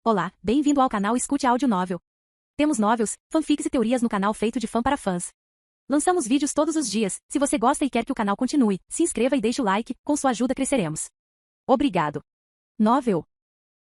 Olá, bem-vindo ao canal Escute Áudio Novel. Temos novels, fanfics e teorias no canal feito de fã para fãs. Lançamos vídeos todos os dias. Se você gosta e quer que o canal continue, se inscreva e deixe o like, com sua ajuda cresceremos. Obrigado. Novel.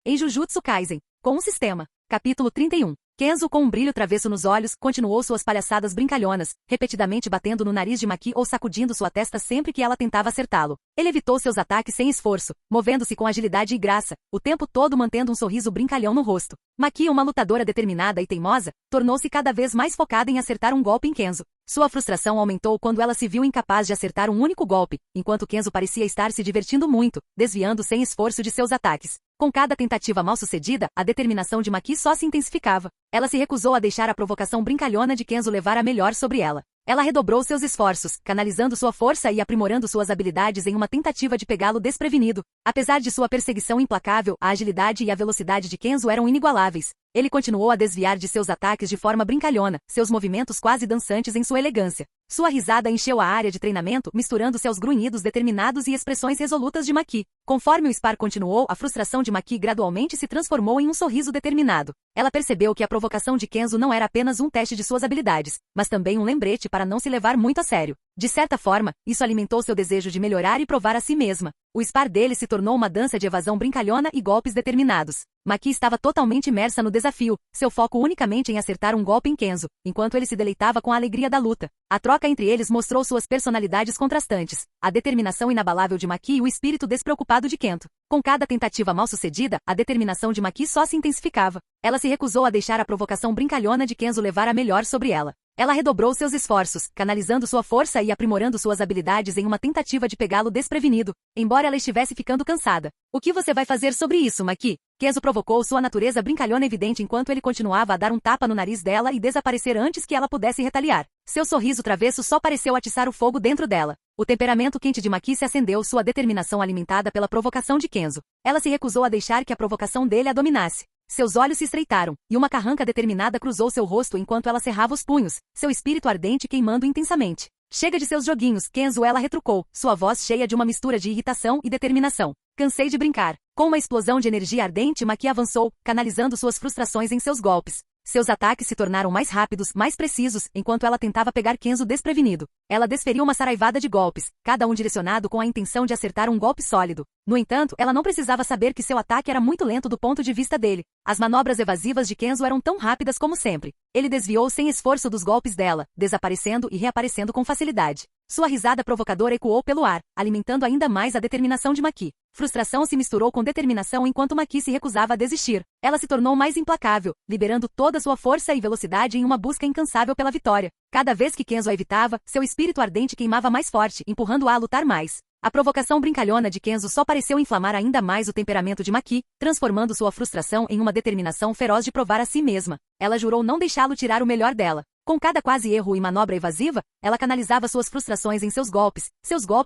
Em Jujutsu Kaisen, com um sistema. Capítulo 31. Kenzo, com um brilho travesso nos olhos, continuou suas palhaçadas brincalhonas, repetidamente batendo no nariz de Maki ou sacudindo sua testa sempre que ela tentava acertá-lo. Ele evitou seus ataques sem esforço, movendo-se com agilidade e graça, o tempo todo mantendo um sorriso brincalhão no rosto. Maki, uma lutadora determinada e teimosa, tornou-se cada vez mais focada em acertar um golpe em Kenzo. Sua frustração aumentou quando ela se viu incapaz de acertar um único golpe, enquanto Kenzo parecia estar se divertindo muito, desviando sem esforço de seus ataques. Com cada tentativa mal-sucedida, a determinação de Maki só se intensificava. Ela se recusou a deixar a provocação brincalhona de Kenzo levar a melhor sobre ela. Ela redobrou seus esforços, canalizando sua força e aprimorando suas habilidades em uma tentativa de pegá-lo desprevenido. Apesar de sua perseguição implacável, a agilidade e a velocidade de Kenzo eram inigualáveis. Ele continuou a desviar de seus ataques de forma brincalhona, seus movimentos quase dançantes em sua elegância. Sua risada encheu a área de treinamento, misturando-se aos grunhidos determinados e expressões resolutas de Maki. Conforme o spar continuou, a frustração de Maki gradualmente se transformou em um sorriso determinado. Ela percebeu que a provocação de Kenzo não era apenas um teste de suas habilidades, mas também um lembrete para não se levar muito a sério. De certa forma, isso alimentou seu desejo de melhorar e provar a si mesma. O spar dele se tornou uma dança de evasão brincalhona e golpes determinados. Maki estava totalmente imersa no desafio, seu foco unicamente em acertar um golpe em Kenzo, enquanto ele se deleitava com a alegria da luta. A troca entre eles mostrou suas personalidades contrastantes, a determinação inabalável de Maki e o espírito despreocupado de Kento. Com cada tentativa mal-sucedida, a determinação de Maki só se intensificava. Ela se recusou a deixar a provocação brincalhona de Kenzo levar a melhor sobre ela. Ela redobrou seus esforços, canalizando sua força e aprimorando suas habilidades em uma tentativa de pegá-lo desprevenido, embora ela estivesse ficando cansada. O que você vai fazer sobre isso, Maki? Kenzo provocou sua natureza brincalhona evidente enquanto ele continuava a dar um tapa no nariz dela e desaparecer antes que ela pudesse retaliar. Seu sorriso travesso só pareceu atiçar o fogo dentro dela. O temperamento quente de Maki se acendeu, sua determinação alimentada pela provocação de Kenzo. Ela se recusou a deixar que a provocação dele a dominasse. Seus olhos se estreitaram, e uma carranca determinada cruzou seu rosto enquanto ela cerrava os punhos, seu espírito ardente queimando intensamente. Chega de seus joguinhos, Kenzo, ela retrucou, sua voz cheia de uma mistura de irritação e determinação. Cansei de brincar. Com uma explosão de energia ardente, Maki avançou, canalizando suas frustrações em seus golpes. Seus ataques se tornaram mais rápidos, mais precisos, enquanto ela tentava pegar Kenzo desprevenido. Ela desferiu uma saraivada de golpes, cada um direcionado com a intenção de acertar um golpe sólido. No entanto, ela não precisava saber que seu ataque era muito lento do ponto de vista dele. As manobras evasivas de Kenzo eram tão rápidas como sempre. Ele desviou sem esforço dos golpes dela, desaparecendo e reaparecendo com facilidade. Sua risada provocadora ecoou pelo ar, alimentando ainda mais a determinação de Maki. Frustração se misturou com determinação enquanto Maki se recusava a desistir. Ela se tornou mais implacável, liberando toda sua força e velocidade em uma busca incansável pela vitória. Cada vez que Kenzo a evitava, seu espírito ardente queimava mais forte, empurrando-a a lutar mais. A provocação brincalhona de Kenzo só pareceu inflamar ainda mais o temperamento de Maki, transformando sua frustração em uma determinação feroz de provar a si mesma. Ela jurou não deixá-lo tirar o melhor dela. Com cada quase erro e manobra evasiva, ela canalizava suas frustrações em seus golpes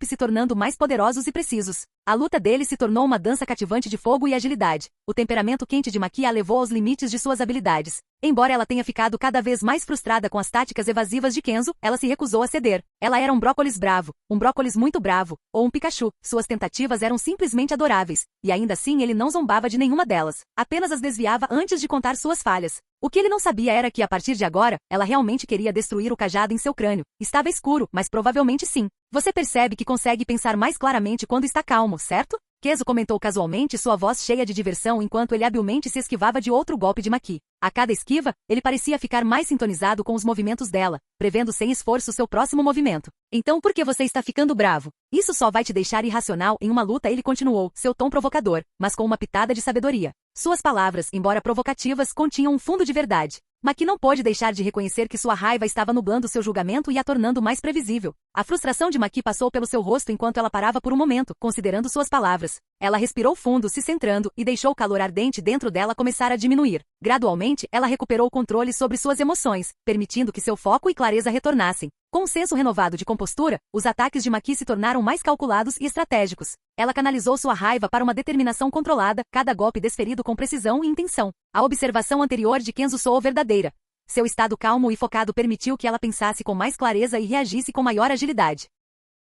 se tornando mais poderosos e precisos. A luta dele se tornou uma dança cativante de fogo e agilidade. O temperamento quente de Maki a levou aos limites de suas habilidades. Embora ela tenha ficado cada vez mais frustrada com as táticas evasivas de Kenzo, ela se recusou a ceder. Ela era um brócolis bravo, um brócolis muito bravo, ou um Pikachu. Suas tentativas eram simplesmente adoráveis, e ainda assim ele não zombava de nenhuma delas, apenas as desviava antes de contar suas falhas. O que ele não sabia era que, a partir de agora, ela realmente queria destruir o cajado em seu crânio. Estava escuro, mas provavelmente sim. Você percebe que consegue pensar mais claramente quando está calmo, certo? Kenzo comentou casualmente, sua voz cheia de diversão enquanto ele habilmente se esquivava de outro golpe de Maki. A cada esquiva, ele parecia ficar mais sintonizado com os movimentos dela, prevendo sem esforço seu próximo movimento. Então por que você está ficando bravo? Isso só vai te deixar irracional em uma luta, ele continuou, seu tom provocador, mas com uma pitada de sabedoria. Suas palavras, embora provocativas, continham um fundo de verdade. Maki não pôde deixar de reconhecer que sua raiva estava nublando seu julgamento e a tornando mais previsível. A frustração de Maki passou pelo seu rosto enquanto ela parava por um momento, considerando suas palavras. Ela respirou fundo, se centrando, e deixou o calor ardente dentro dela começar a diminuir. Gradualmente, ela recuperou o controle sobre suas emoções, permitindo que seu foco e clareza retornassem. Com um senso renovado de compostura, os ataques de Maki se tornaram mais calculados e estratégicos. Ela canalizou sua raiva para uma determinação controlada, cada golpe desferido com precisão e intenção. A observação anterior de Kenzo soou verdadeira. Seu estado calmo e focado permitiu que ela pensasse com mais clareza e reagisse com maior agilidade.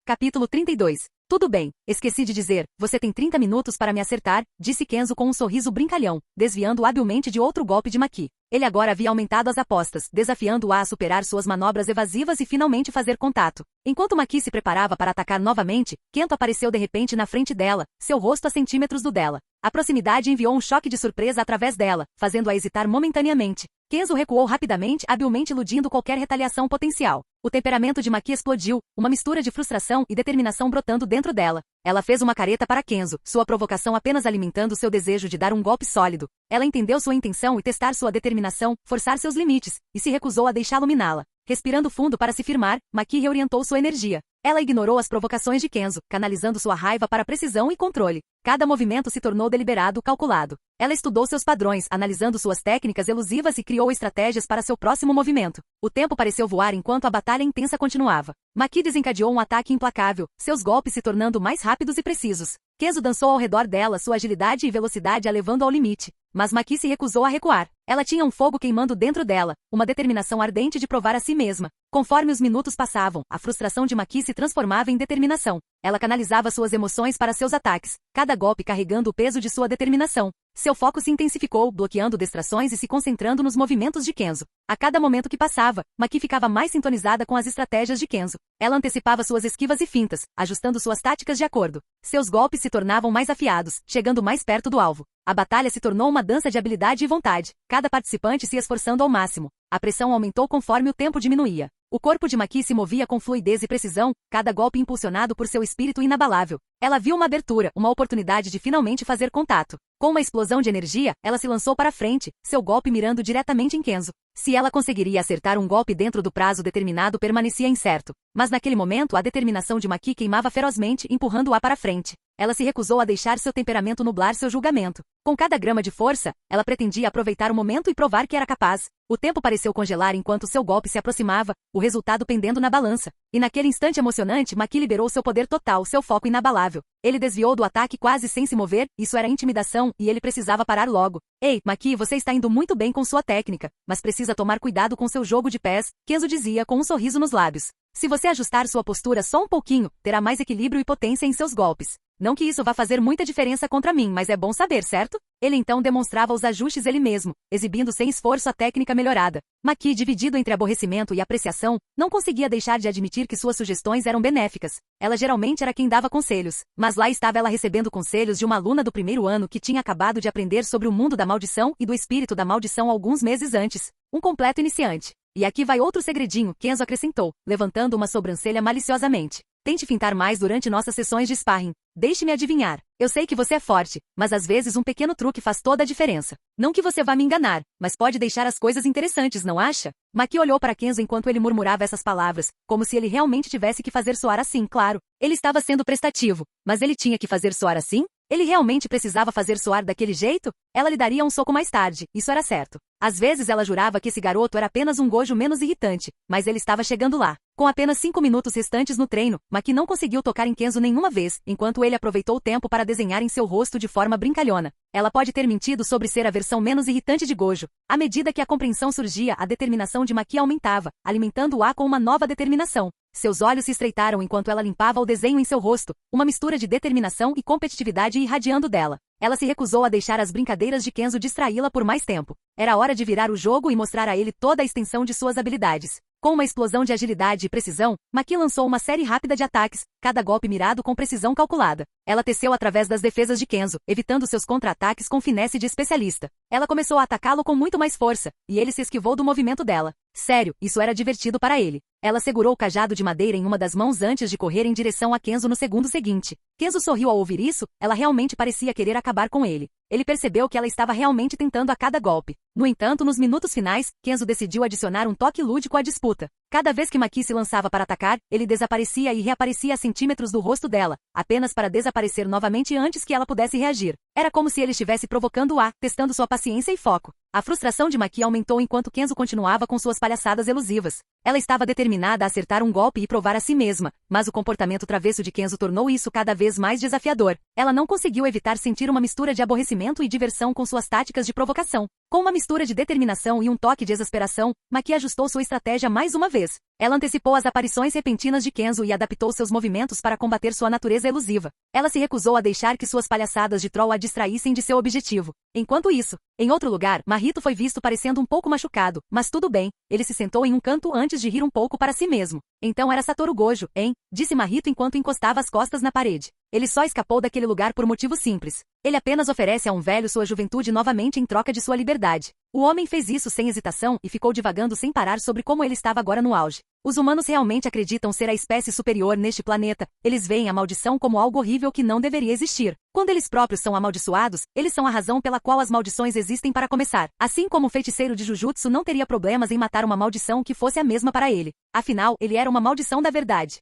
Capítulo 32. Tudo bem, esqueci de dizer, você tem 30 minutos para me acertar, disse Kenzo com um sorriso brincalhão, desviando habilmente de outro golpe de Maki. Ele agora havia aumentado as apostas, desafiando-a a superar suas manobras evasivas e finalmente fazer contato. Enquanto Maki se preparava para atacar novamente, Kento apareceu de repente na frente dela, seu rosto a centímetros do dela. A proximidade enviou um choque de surpresa através dela, fazendo-a hesitar momentaneamente. Kenzo recuou rapidamente, habilmente iludindo qualquer retaliação potencial. O temperamento de Maki explodiu, uma mistura de frustração e determinação brotando dentro dela. Ela fez uma careta para Kenzo, sua provocação apenas alimentando seu desejo de dar um golpe sólido. Ela entendeu sua intenção e testar sua determinação, forçar seus limites, e se recusou a deixá-lo miná-la. Respirando fundo para se firmar, Maki reorientou sua energia. Ela ignorou as provocações de Kenzo, canalizando sua raiva para precisão e controle. Cada movimento se tornou deliberado, calculado. Ela estudou seus padrões, analisando suas técnicas elusivas e criou estratégias para seu próximo movimento. O tempo pareceu voar enquanto a batalha intensa continuava. Maki desencadeou um ataque implacável, seus golpes se tornando mais rápidos e precisos. Kenzo dançou ao redor dela, sua agilidade e velocidade a levando ao limite. Mas Maki se recusou a recuar. Ela tinha um fogo queimando dentro dela, uma determinação ardente de provar a si mesma. Conforme os minutos passavam, a frustração de Maki se transformava em determinação. Ela canalizava suas emoções para seus ataques, cada golpe carregando o peso de sua determinação. Seu foco se intensificou, bloqueando distrações e se concentrando nos movimentos de Kenzo. A cada momento que passava, Maki ficava mais sintonizada com as estratégias de Kenzo. Ela antecipava suas esquivas e fintas, ajustando suas táticas de acordo. Seus golpes se tornavam mais afiados, chegando mais perto do alvo. A batalha se tornou uma dança de habilidade e vontade, cada participante se esforçando ao máximo. A pressão aumentou conforme o tempo diminuía. O corpo de Maki se movia com fluidez e precisão, cada golpe impulsionado por seu espírito inabalável. Ela viu uma abertura, uma oportunidade de finalmente fazer contato. Com uma explosão de energia, ela se lançou para frente, seu golpe mirando diretamente em Kenzo. Se ela conseguiria acertar um golpe dentro do prazo determinado permanecia incerto. Mas naquele momento a determinação de Maki queimava ferozmente, empurrando-a para frente. Ela se recusou a deixar seu temperamento nublar seu julgamento. Com cada grama de força, ela pretendia aproveitar o momento e provar que era capaz. O tempo pareceu congelar enquanto seu golpe se aproximava, o resultado pendendo na balança. E naquele instante emocionante, Maki liberou seu poder total, seu foco inabalável. Ele desviou do ataque quase sem se mover, isso era intimidação, e ele precisava parar logo. Ei, Maki, você está indo muito bem com sua técnica, mas precisa tomar cuidado com seu jogo de pés, Kenzo dizia com um sorriso nos lábios. Se você ajustar sua postura só um pouquinho, terá mais equilíbrio e potência em seus golpes. Não que isso vá fazer muita diferença contra mim, mas é bom saber, certo? Ele então demonstrava os ajustes ele mesmo, exibindo sem esforço a técnica melhorada. Maki, dividido entre aborrecimento e apreciação, não conseguia deixar de admitir que suas sugestões eram benéficas. Ela geralmente era quem dava conselhos, mas lá estava ela recebendo conselhos de uma aluna do primeiro ano que tinha acabado de aprender sobre o mundo da maldição e do espírito da maldição alguns meses antes. Um completo iniciante. E aqui vai outro segredinho, Kenzo acrescentou, levantando uma sobrancelha maliciosamente. Tente fintar mais durante nossas sessões de sparring. Deixe-me adivinhar. Eu sei que você é forte, mas às vezes um pequeno truque faz toda a diferença. Não que você vá me enganar, mas pode deixar as coisas interessantes, não acha? Maki olhou para Kenzo enquanto ele murmurava essas palavras, como se ele realmente tivesse que fazer soar assim, claro. Ele estava sendo prestativo, mas ele tinha que fazer soar assim? Ele realmente precisava fazer soar daquele jeito? Ela lhe daria um soco mais tarde, isso era certo. Às vezes ela jurava que esse garoto era apenas um gojo menos irritante, mas ele estava chegando lá. Com apenas 5 minutos restantes no treino, Maki não conseguiu tocar em Kenzo nenhuma vez, enquanto ele aproveitou o tempo para desenhar em seu rosto de forma brincalhona. Ela pode ter mentido sobre ser a versão menos irritante de Gojo. À medida que a compreensão surgia, a determinação de Maki aumentava, alimentando-a com uma nova determinação. Seus olhos se estreitaram enquanto ela limpava o desenho em seu rosto, uma mistura de determinação e competitividade irradiando dela. Ela se recusou a deixar as brincadeiras de Kenzo distraí-la por mais tempo. Era hora de virar o jogo e mostrar a ele toda a extensão de suas habilidades. Com uma explosão de agilidade e precisão, Maki lançou uma série rápida de ataques, cada golpe mirado com precisão calculada. Ela teceu através das defesas de Kenzo, evitando seus contra-ataques com finesse de especialista. Ela começou a atacá-lo com muito mais força, e ele se esquivou do movimento dela. Sério, isso era divertido para ele. Ela segurou o cajado de madeira em uma das mãos antes de correr em direção a Kenzo no segundo seguinte. Kenzo sorriu ao ouvir isso, ela realmente parecia querer acabar com ele. Ele percebeu que ela estava realmente tentando a cada golpe. No entanto, nos minutos finais, Kenzo decidiu adicionar um toque lúdico à disputa. Cada vez que Maki se lançava para atacar, ele desaparecia e reaparecia a centímetros do rosto dela, apenas para desaparecer novamente antes que ela pudesse reagir. Era como se ele estivesse provocando-a, testando sua paciência e foco. A frustração de Maki aumentou enquanto Kenzo continuava com suas palhaçadas elusivas. Ela estava determinada a acertar um golpe e provar a si mesma, mas o comportamento travesso de Kenzo tornou isso cada vez mais desafiador. Ela não conseguiu evitar sentir uma mistura de aborrecimento e diversão com suas táticas de provocação. Com uma mistura de determinação e um toque de exasperação, Maki ajustou sua estratégia mais uma vez. Ela antecipou as aparições repentinas de Kenzo e adaptou seus movimentos para combater sua natureza elusiva. Ela se recusou a deixar que suas palhaçadas de troll a distraíssem de seu objetivo. Enquanto isso, em outro lugar, Mahito foi visto parecendo um pouco machucado, mas tudo bem, ele se sentou em um canto antes de rir um pouco para si mesmo. Então era Satoru Gojo, hein? Disse Mahito enquanto encostava as costas na parede. Ele só escapou daquele lugar por motivo simples. Ele apenas oferece a um velho sua juventude novamente em troca de sua liberdade. O homem fez isso sem hesitação e ficou divagando sem parar sobre como ele estava agora no auge. Os humanos realmente acreditam ser a espécie superior neste planeta. Eles veem a maldição como algo horrível que não deveria existir. Quando eles próprios são amaldiçoados, eles são a razão pela qual as maldições existem para começar. Assim como o feiticeiro de Jujutsu não teria problemas em matar uma maldição que fosse a mesma para ele. Afinal, ele era uma maldição da verdade.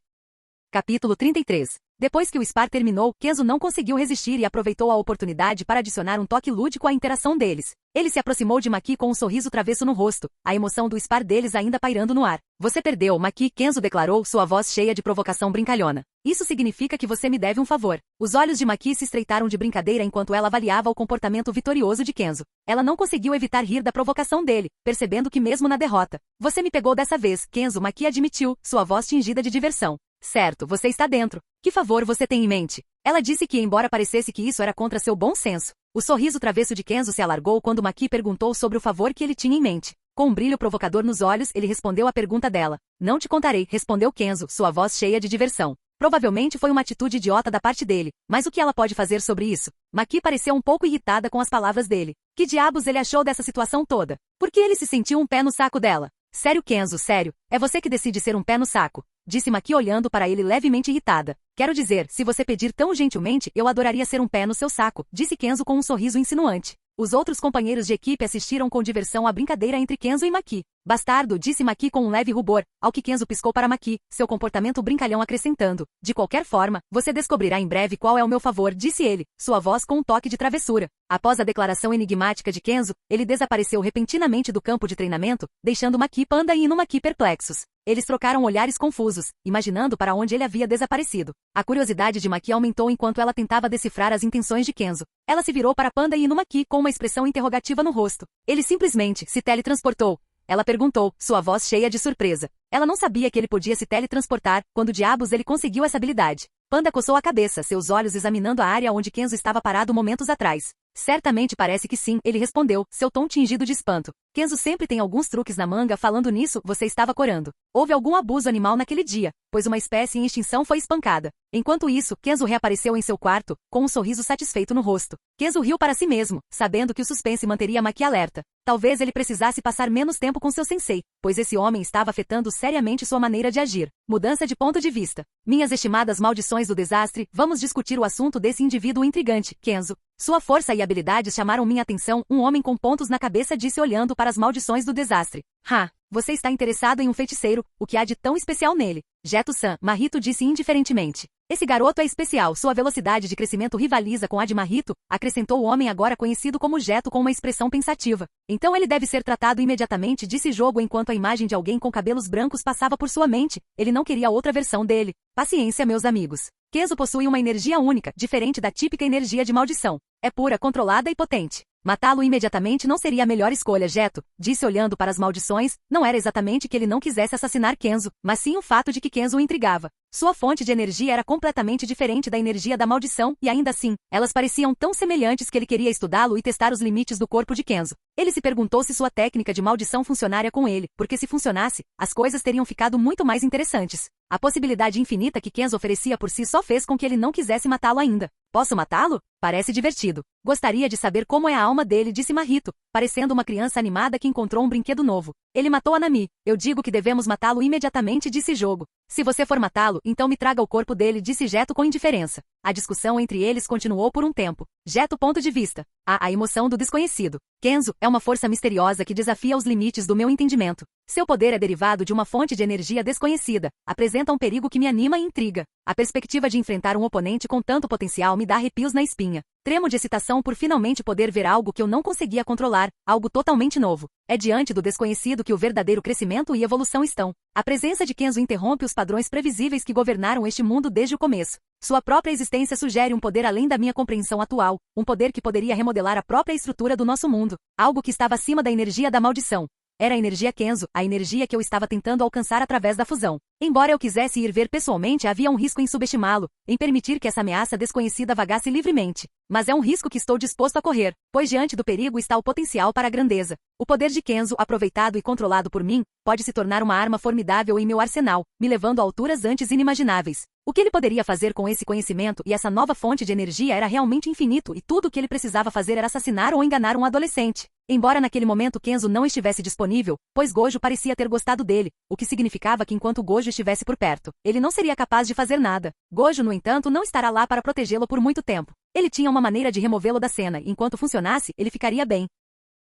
Capítulo 33. Depois que o Spar terminou, Kenzo não conseguiu resistir e aproveitou a oportunidade para adicionar um toque lúdico à interação deles. Ele se aproximou de Maki com um sorriso travesso no rosto, a emoção do Spar deles ainda pairando no ar. Você perdeu, Maki, Kenzo declarou, sua voz cheia de provocação brincalhona. Isso significa que você me deve um favor. Os olhos de Maki se estreitaram de brincadeira enquanto ela avaliava o comportamento vitorioso de Kenzo. Ela não conseguiu evitar rir da provocação dele, percebendo que mesmo na derrota, você me pegou dessa vez, Kenzo, Maki admitiu, sua voz tingida de diversão. Certo, você está dentro. Que favor você tem em mente? Ela disse que, embora parecesse que isso era contra seu bom senso, o sorriso travesso de Kenzo se alargou quando Maki perguntou sobre o favor que ele tinha em mente. Com um brilho provocador nos olhos, ele respondeu à pergunta dela. Não te contarei, respondeu Kenzo, sua voz cheia de diversão. Provavelmente foi uma atitude idiota da parte dele, mas o que ela pode fazer sobre isso? Maki pareceu um pouco irritada com as palavras dele. Que diabos ele achou dessa situação toda? Por que ele se sentiu um pé no saco dela? Sério, Kenzo, sério, é você que decide ser um pé no saco. Disse Maki olhando para ele levemente irritada. Quero dizer, se você pedir tão gentilmente, eu adoraria ser um pé no seu saco, disse Kenzo com um sorriso insinuante. Os outros companheiros de equipe assistiram com diversão à brincadeira entre Kenzo e Maki. Bastardo, disse Maki com um leve rubor, ao que Kenzo piscou para Maki, seu comportamento brincalhão acrescentando. De qualquer forma, você descobrirá em breve qual é o meu favor, disse ele, sua voz com um toque de travessura. Após a declaração enigmática de Kenzo, ele desapareceu repentinamente do campo de treinamento, deixando Maki, Panda e Inumaki perplexos. Eles trocaram olhares confusos, imaginando para onde ele havia desaparecido. A curiosidade de Maki aumentou enquanto ela tentava decifrar as intenções de Kenzo. Ela se virou para Panda e Inumaki com uma expressão interrogativa no rosto. Ele simplesmente se teletransportou. Ela perguntou, sua voz cheia de surpresa. Ela não sabia que ele podia se teletransportar, quando diabos ele conseguiu essa habilidade. Panda coçou a cabeça, seus olhos examinando a área onde Kenzo estava parado momentos atrás. Certamente parece que sim, ele respondeu, seu tom tingido de espanto. Kenzo sempre tem alguns truques na manga, falando nisso, você estava corando. Houve algum abuso animal naquele dia, pois uma espécie em extinção foi espancada. Enquanto isso, Kenzo reapareceu em seu quarto, com um sorriso satisfeito no rosto. Kenzo riu para si mesmo, sabendo que o suspense manteria Maki alerta. Talvez ele precisasse passar menos tempo com seu sensei, pois esse homem estava afetando seriamente sua maneira de agir. Mudança de ponto de vista. Minhas estimadas maldições do desastre, vamos discutir o assunto desse indivíduo intrigante, Kenzo. Sua força e habilidades chamaram minha atenção, um homem com pontos na cabeça disse olhando para as maldições do desastre. Você está interessado em um feiticeiro, o que há de tão especial nele? Geto-san, Mahito disse indiferentemente. Esse garoto é especial, sua velocidade de crescimento rivaliza com a de Mahito, acrescentou o homem agora conhecido como Geto com uma expressão pensativa. Então ele deve ser tratado imediatamente, disse Jogo enquanto a imagem de alguém com cabelos brancos passava por sua mente. Ele não queria outra versão dele. Paciência, meus amigos. Kenzo possui uma energia única, diferente da típica energia de maldição. É pura, controlada e potente. Matá-lo imediatamente não seria a melhor escolha, Geto, disse olhando para as maldições. Não era exatamente que ele não quisesse assassinar Kenzo, mas sim o fato de que Kenzo o intrigava. Sua fonte de energia era completamente diferente da energia da maldição, e ainda assim, elas pareciam tão semelhantes que ele queria estudá-lo e testar os limites do corpo de Kenzo. Ele se perguntou se sua técnica de maldição funcionaria com ele, porque se funcionasse, as coisas teriam ficado muito mais interessantes. A possibilidade infinita que Kenzo oferecia por si só fez com que ele não quisesse matá-lo ainda. Posso matá-lo? Parece divertido. Gostaria de saber como é a alma dele, disse Mahito, parecendo uma criança animada que encontrou um brinquedo novo. Ele matou a Nami. Eu digo que devemos matá-lo imediatamente, disse Jogo. Se você for matá-lo, então me traga o corpo dele, disse Geto com indiferença. A discussão entre eles continuou por um tempo. Geto ponto de vista. A emoção do desconhecido. Kenzo é uma força misteriosa que desafia os limites do meu entendimento. Seu poder é derivado de uma fonte de energia desconhecida. Apresenta um perigo que me anima e intriga. A perspectiva de enfrentar um oponente com tanto potencial me dá arrepios na espinha. Tremo de excitação por finalmente poder ver algo que eu não conseguia controlar, algo totalmente novo. É diante do desconhecido que o verdadeiro crescimento e evolução estão. A presença de Kenzo interrompe os padrões previsíveis que governaram este mundo desde o começo. Sua própria existência sugere um poder além da minha compreensão atual, um poder que poderia remodelar a própria estrutura do nosso mundo, algo que estava acima da energia da maldição. Era a energia Kenzo, a energia que eu estava tentando alcançar através da fusão. Embora eu quisesse ir ver pessoalmente, havia um risco em subestimá-lo, em permitir que essa ameaça desconhecida vagasse livremente. Mas é um risco que estou disposto a correr, pois diante do perigo está o potencial para a grandeza. O poder de Kenzo, aproveitado e controlado por mim, pode se tornar uma arma formidável em meu arsenal, me levando a alturas antes inimagináveis. O que ele poderia fazer com esse conhecimento e essa nova fonte de energia era realmente infinito e tudo o que ele precisava fazer era assassinar ou enganar um adolescente. Embora naquele momento Kenzo não estivesse disponível, pois Gojo parecia ter gostado dele, o que significava que enquanto Gojo estivesse por perto, ele não seria capaz de fazer nada. Gojo, no entanto, não estará lá para protegê-lo por muito tempo. Ele tinha uma maneira de removê-lo da cena e enquanto funcionasse, ele ficaria bem.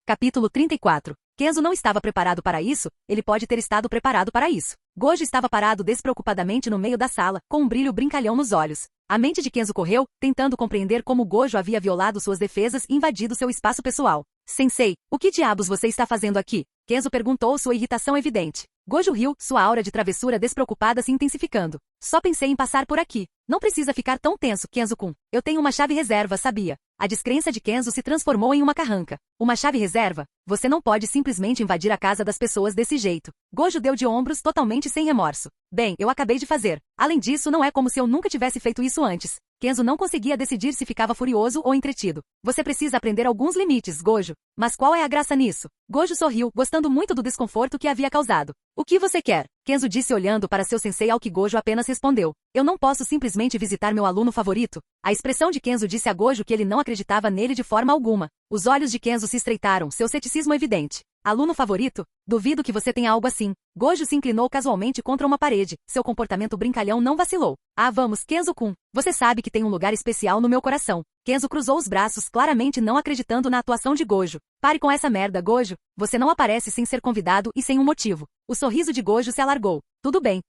Capítulo 34. Kenzo não estava preparado para isso, ele pode ter estado preparado para isso. Gojo estava parado despreocupadamente no meio da sala, com um brilho brincalhão nos olhos. A mente de Kenzo correu, tentando compreender como Gojo havia violado suas defesas e invadido seu espaço pessoal. Sensei, o que diabos você está fazendo aqui? Kenzo perguntou, sua irritação evidente. Gojo riu, sua aura de travessura despreocupada se intensificando. Só pensei em passar por aqui. Não precisa ficar tão tenso, Kenzo-kun. Eu tenho uma chave reserva, sabia? A descrença de Kenzo se transformou em uma carranca. Uma chave reserva? Você não pode simplesmente invadir a casa das pessoas desse jeito. Gojo deu de ombros totalmente sem remorso. Bem, eu acabei de fazer. Além disso, não é como se eu nunca tivesse feito isso antes. Kenzo não conseguia decidir se ficava furioso ou entretido. Você precisa aprender alguns limites, Gojo. Mas qual é a graça nisso? Gojo sorriu, gostando muito do desconforto que havia causado. O que você quer? Kenzo disse olhando para seu sensei, ao que Gojo apenas respondeu. Eu não posso simplesmente visitar meu aluno favorito. A expressão de Kenzo disse a Gojo que ele não acreditava nele de forma alguma. Os olhos de Kenzo se estreitaram, seu ceticismo evidente. Aluno favorito? Duvido que você tenha algo assim. Gojo se inclinou casualmente contra uma parede. Seu comportamento brincalhão não vacilou. Ah, vamos, Kenzo-kun. Você sabe que tem um lugar especial no meu coração. Kenzo cruzou os braços, claramente não acreditando na atuação de Gojo. Pare com essa merda, Gojo. Você não aparece sem ser convidado e sem um motivo. O sorriso de Gojo se alargou. Tudo bem,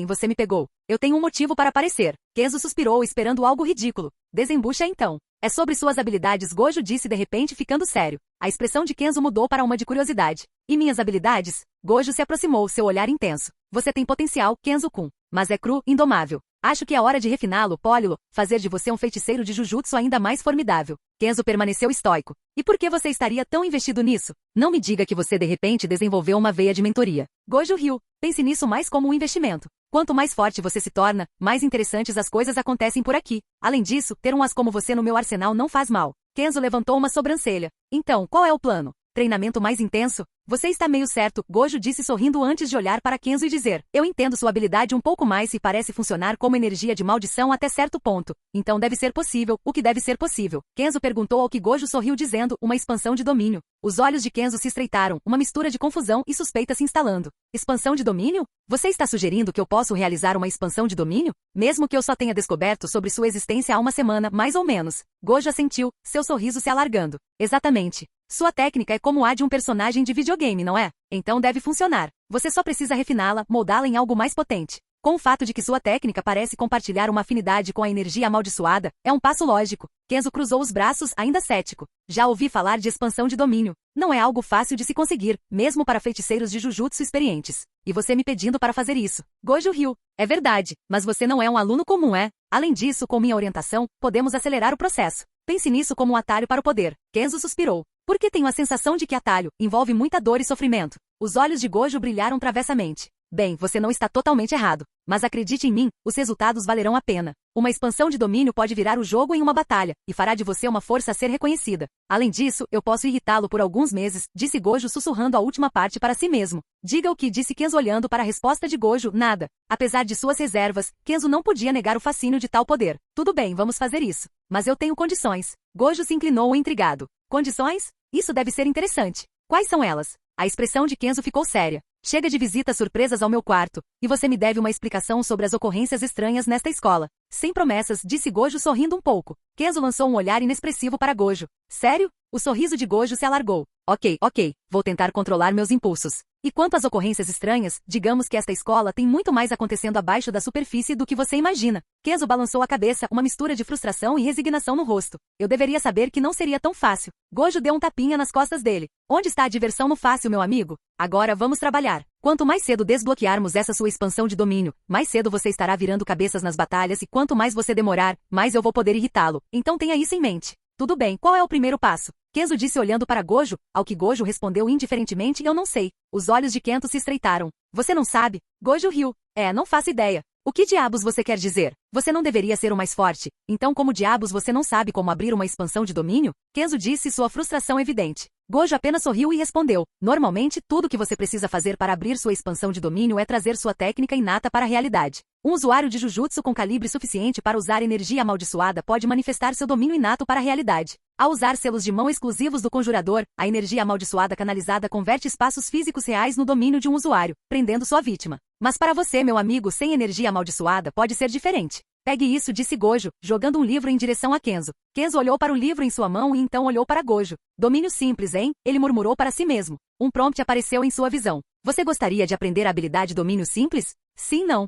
você me pegou. Eu tenho um motivo para aparecer. Kenzo suspirou, esperando algo ridículo. Desembucha então. É sobre suas habilidades, Gojo disse de repente, ficando sério. A expressão de Kenzo mudou para uma de curiosidade. E minhas habilidades? Gojo se aproximou, seu olhar intenso. Você tem potencial, Kenzo-kun. Mas é cru, indomável. Acho que é hora de refiná-lo, polí-lo, fazer de você um feiticeiro de Jujutsu ainda mais formidável. Kenzo permaneceu estoico. E por que você estaria tão investido nisso? Não me diga que você de repente desenvolveu uma veia de mentoria. Gojo riu. Pense nisso mais como um investimento. Quanto mais forte você se torna, mais interessantes as coisas acontecem por aqui. Além disso, ter um as como você no meu arsenal não faz mal. Kenzo levantou uma sobrancelha. Então, qual é o plano? Treinamento mais intenso? Você está meio certo, Gojo disse sorrindo antes de olhar para Kenzo e dizer. Eu entendo sua habilidade um pouco mais e parece funcionar como energia de maldição até certo ponto. Então deve ser possível, o que deve ser possível? Kenzo perguntou ao que Gojo sorriu dizendo, uma expansão de domínio. Os olhos de Kenzo se estreitaram, uma mistura de confusão e suspeita se instalando. Expansão de domínio? Você está sugerindo que eu posso realizar uma expansão de domínio? Mesmo que eu só tenha descoberto sobre sua existência há uma semana, mais ou menos. Gojo assentiu, seu sorriso se alargando. Exatamente. Sua técnica é como a de um personagem de videogame, não é? Então deve funcionar. Você só precisa refiná-la, moldá-la em algo mais potente. Com o fato de que sua técnica parece compartilhar uma afinidade com a energia amaldiçoada, é um passo lógico. Kenzo cruzou os braços, ainda cético. Já ouvi falar de expansão de domínio. Não é algo fácil de se conseguir, mesmo para feiticeiros de Jujutsu experientes. E você me pedindo para fazer isso. Gojo riu. É verdade, mas você não é um aluno comum, é? Além disso, com minha orientação, podemos acelerar o processo. Pense nisso como um atalho para o poder. Kenzo suspirou. Porque tenho a sensação de que atalho envolve muita dor e sofrimento. Os olhos de Gojo brilharam travessamente. Bem, você não está totalmente errado. Mas acredite em mim, os resultados valerão a pena. Uma expansão de domínio pode virar o jogo em uma batalha, e fará de você uma força a ser reconhecida. Além disso, eu posso irritá-lo por alguns meses, disse Gojo sussurrando a última parte para si mesmo. Diga o que disse Kenzo olhando para a resposta de Gojo, nada. Apesar de suas reservas, Kenzo não podia negar o fascínio de tal poder. Tudo bem, vamos fazer isso. Mas eu tenho condições. Gojo se inclinou intrigado. Condições? Isso deve ser interessante. Quais são elas? A expressão de Kenzo ficou séria. Chega de visitas surpresas ao meu quarto, e você me deve uma explicação sobre as ocorrências estranhas nesta escola. Sem promessas, disse Gojo sorrindo um pouco. Kenzo lançou um olhar inexpressivo para Gojo. Sério? O sorriso de Gojo se alargou. Ok, vou tentar controlar meus impulsos. E quanto às ocorrências estranhas, digamos que esta escola tem muito mais acontecendo abaixo da superfície do que você imagina. Kenzo balançou a cabeça, uma mistura de frustração e resignação no rosto. Eu deveria saber que não seria tão fácil. Gojo deu um tapinha nas costas dele. Onde está a diversão no fácil, meu amigo? Agora vamos trabalhar. Quanto mais cedo desbloquearmos essa sua expansão de domínio, mais cedo você estará virando cabeças nas batalhas e quanto mais você demorar, mais eu vou poder irritá-lo. Então tenha isso em mente. Tudo bem, qual é o primeiro passo? Kenzo disse olhando para Gojo, ao que Gojo respondeu indiferentemente: eu não sei. Os olhos de Kento se estreitaram. Você não sabe? Gojo riu. Não faço ideia. O que diabos você quer dizer? Você não deveria ser o mais forte. Então como diabos você não sabe como abrir uma expansão de domínio? Kenzo disse, sua frustração evidente. Gojo apenas sorriu e respondeu: normalmente, tudo que você precisa fazer para abrir sua expansão de domínio é trazer sua técnica inata para a realidade. Um usuário de Jujutsu com calibre suficiente para usar energia amaldiçoada pode manifestar seu domínio inato para a realidade. Ao usar selos de mão exclusivos do conjurador, a energia amaldiçoada canalizada converte espaços físicos reais no domínio de um usuário, prendendo sua vítima. Mas para você, meu amigo, sem energia amaldiçoada pode ser diferente. Pegue isso, disse Gojo, jogando um livro em direção a Kenzo. Kenzo olhou para o livro em sua mão e então olhou para Gojo. Domínio simples, hein? Ele murmurou para si mesmo. Um prompt apareceu em sua visão. Você gostaria de aprender a habilidade domínio simples? Sim, não.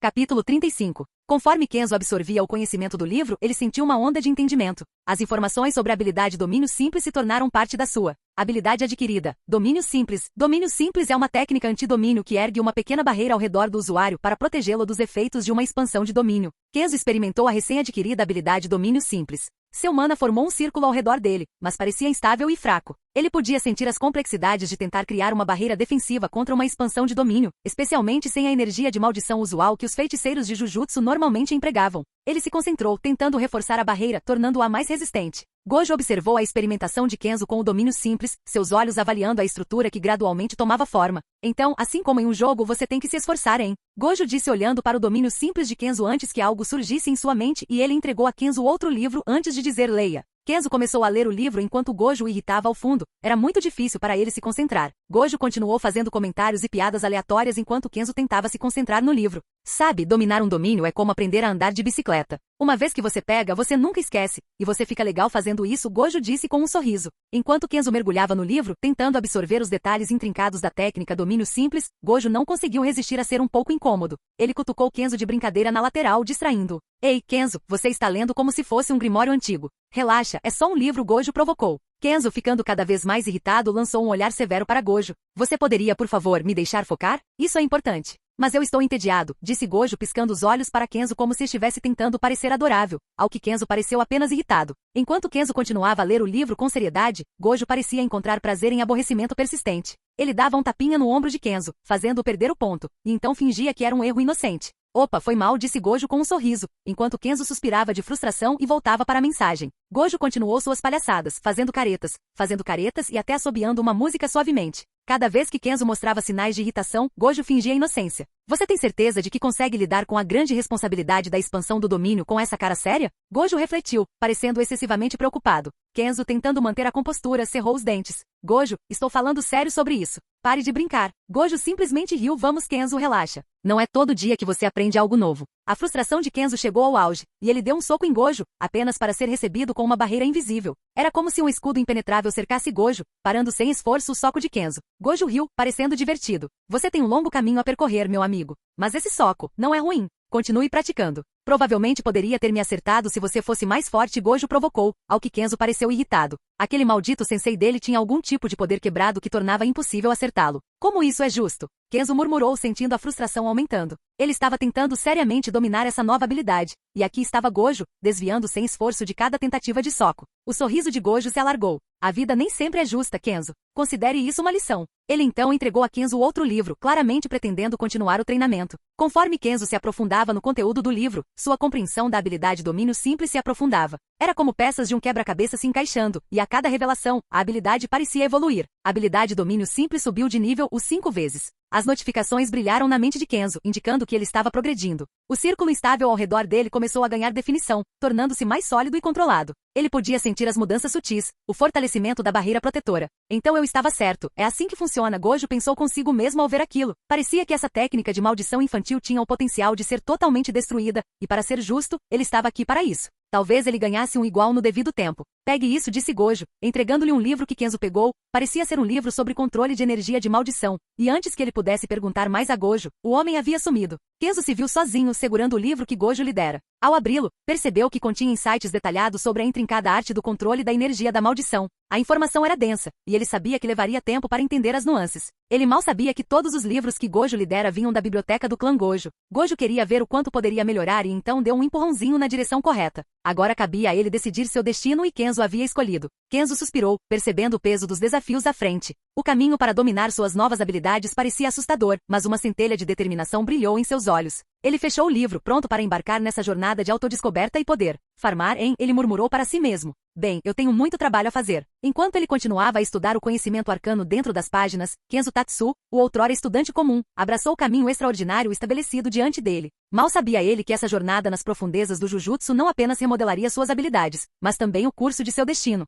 Capítulo 35. Conforme Kenzo absorvia o conhecimento do livro, ele sentiu uma onda de entendimento. As informações sobre a habilidade domínio simples se tornaram parte da sua habilidade adquirida. Domínio simples. Domínio simples é uma técnica antidomínio que ergue uma pequena barreira ao redor do usuário para protegê-lo dos efeitos de uma expansão de domínio. Kenzo experimentou a recém-adquirida habilidade domínio simples. Seu mana formou um círculo ao redor dele, mas parecia instável e fraco. Ele podia sentir as complexidades de tentar criar uma barreira defensiva contra uma expansão de domínio, especialmente sem a energia de maldição usual que os feiticeiros de Jujutsu normalmente empregavam. Ele se concentrou, tentando reforçar a barreira, tornando-a mais resistente. Gojo observou a experimentação de Kenzo com o domínio simples, seus olhos avaliando a estrutura que gradualmente tomava forma. Então, assim como em um jogo, você tem que se esforçar, hein? Gojo disse olhando para o domínio simples de Kenzo antes que algo surgisse em sua mente e ele entregou a Kenzo outro livro antes de dizer leia. Kenzo começou a ler o livro enquanto Gojo o irritava ao fundo. Era muito difícil para ele se concentrar. Gojo continuou fazendo comentários e piadas aleatórias enquanto Kenzo tentava se concentrar no livro. Sabe, dominar um domínio é como aprender a andar de bicicleta. Uma vez que você pega, você nunca esquece. E você fica legal fazendo isso, Gojo disse com um sorriso. Enquanto Kenzo mergulhava no livro, tentando absorver os detalhes intrincados da técnica domínio simples, Gojo não conseguiu resistir a ser um pouco incômodo. Ele cutucou Kenzo de brincadeira na lateral, distraindo-o. Ei, Kenzo, você está lendo como se fosse um grimório antigo. Relaxa, é só um livro, Gojo provocou. Kenzo, ficando cada vez mais irritado, lançou um olhar severo para Gojo. Você poderia, por favor, me deixar focar? Isso é importante. Mas eu estou entediado, disse Gojo piscando os olhos para Kenzo como se estivesse tentando parecer adorável, ao que Kenzo pareceu apenas irritado. Enquanto Kenzo continuava a ler o livro com seriedade, Gojo parecia encontrar prazer em aborrecimento persistente. Ele dava um tapinha no ombro de Kenzo, fazendo-o perder o ponto, e então fingia que era um erro inocente. Opa, foi mal, disse Gojo com um sorriso, enquanto Kenzo suspirava de frustração e voltava para a mensagem. Gojo continuou suas palhaçadas, fazendo caretas e até assobiando uma música suavemente. Cada vez que Kenzo mostrava sinais de irritação, Gojo fingia inocência. Você tem certeza de que consegue lidar com a grande responsabilidade da expansão do domínio com essa cara séria? Gojo refletiu, parecendo excessivamente preocupado. Kenzo, tentando manter a compostura, cerrou os dentes. Gojo, estou falando sério sobre isso. Pare de brincar. Gojo simplesmente riu. Vamos, Kenzo, relaxa. Não é todo dia que você aprende algo novo. A frustração de Kenzo chegou ao auge, e ele deu um soco em Gojo, apenas para ser recebido com uma barreira invisível. Era como se um escudo impenetrável cercasse Gojo, parando sem esforço o soco de Kenzo. Gojo riu, parecendo divertido. Você tem um longo caminho a percorrer, meu amigo. Mas esse soco não é ruim. Continue praticando. Provavelmente poderia ter me acertado se você fosse mais forte, Gojo provocou, ao que Kenzo pareceu irritado. Aquele maldito sensei dele tinha algum tipo de poder quebrado que tornava impossível acertá-lo. Como isso é justo? Kenzo murmurou, sentindo a frustração aumentando. Ele estava tentando seriamente dominar essa nova habilidade, e aqui estava Gojo, desviando sem esforço de cada tentativa de soco. O sorriso de Gojo se alargou. A vida nem sempre é justa, Kenzo. Considere isso uma lição. Ele então entregou a Kenzo outro livro, claramente pretendendo continuar o treinamento. Conforme Kenzo se aprofundava no conteúdo do livro, sua compreensão da habilidade domínio simples se aprofundava. Era como peças de um quebra-cabeça se encaixando, e a cada revelação, a habilidade parecia evoluir. A habilidade domínio simples subiu de nível 5 vezes. As notificações brilharam na mente de Kenzo, indicando que ele estava progredindo. O círculo instável ao redor dele começou a ganhar definição, tornando-se mais sólido e controlado. Ele podia sentir as mudanças sutis, o fortalecimento da barreira protetora. Então eu estava certo, é assim que funciona, Gojo pensou consigo mesmo ao ver aquilo. Parecia que essa técnica de maldição infantil tinha o potencial de ser totalmente destruída, e para ser justo, ele estava aqui para isso. Talvez ele ganhasse um igual no devido tempo. Pegue isso, disse Gojo, entregando-lhe um livro que Kenzo pegou. Parecia ser um livro sobre controle de energia de maldição, e antes que ele pudesse perguntar mais a Gojo, o homem havia sumido. Kenzo se viu sozinho segurando o livro que Gojo lhe dera. Ao abri-lo, percebeu que continha insights detalhados sobre a intrincada arte do controle da energia da maldição. A informação era densa, e ele sabia que levaria tempo para entender as nuances. Ele mal sabia que todos os livros que Gojo lhe dera vinham da biblioteca do clã Gojo. Gojo queria ver o quanto poderia melhorar e então deu um empurrãozinho na direção correta. Agora cabia a ele decidir seu destino e Kenzo havia escolhido. Kenzo suspirou, percebendo o peso dos desafios à frente. O caminho para dominar suas novas habilidades parecia assustador, mas uma centelha de determinação brilhou em seus olhos. Ele fechou o livro, pronto para embarcar nessa jornada de autodescoberta e poder. Farmar em, ele murmurou para si mesmo. Bem, eu tenho muito trabalho a fazer. Enquanto ele continuava a estudar o conhecimento arcano dentro das páginas, Kenzo Tatsu, o outrora estudante comum, abraçou o caminho extraordinário estabelecido diante dele. Mal sabia ele que essa jornada nas profundezas do Jujutsu não apenas remodelaria suas habilidades, mas também o curso de seu destino.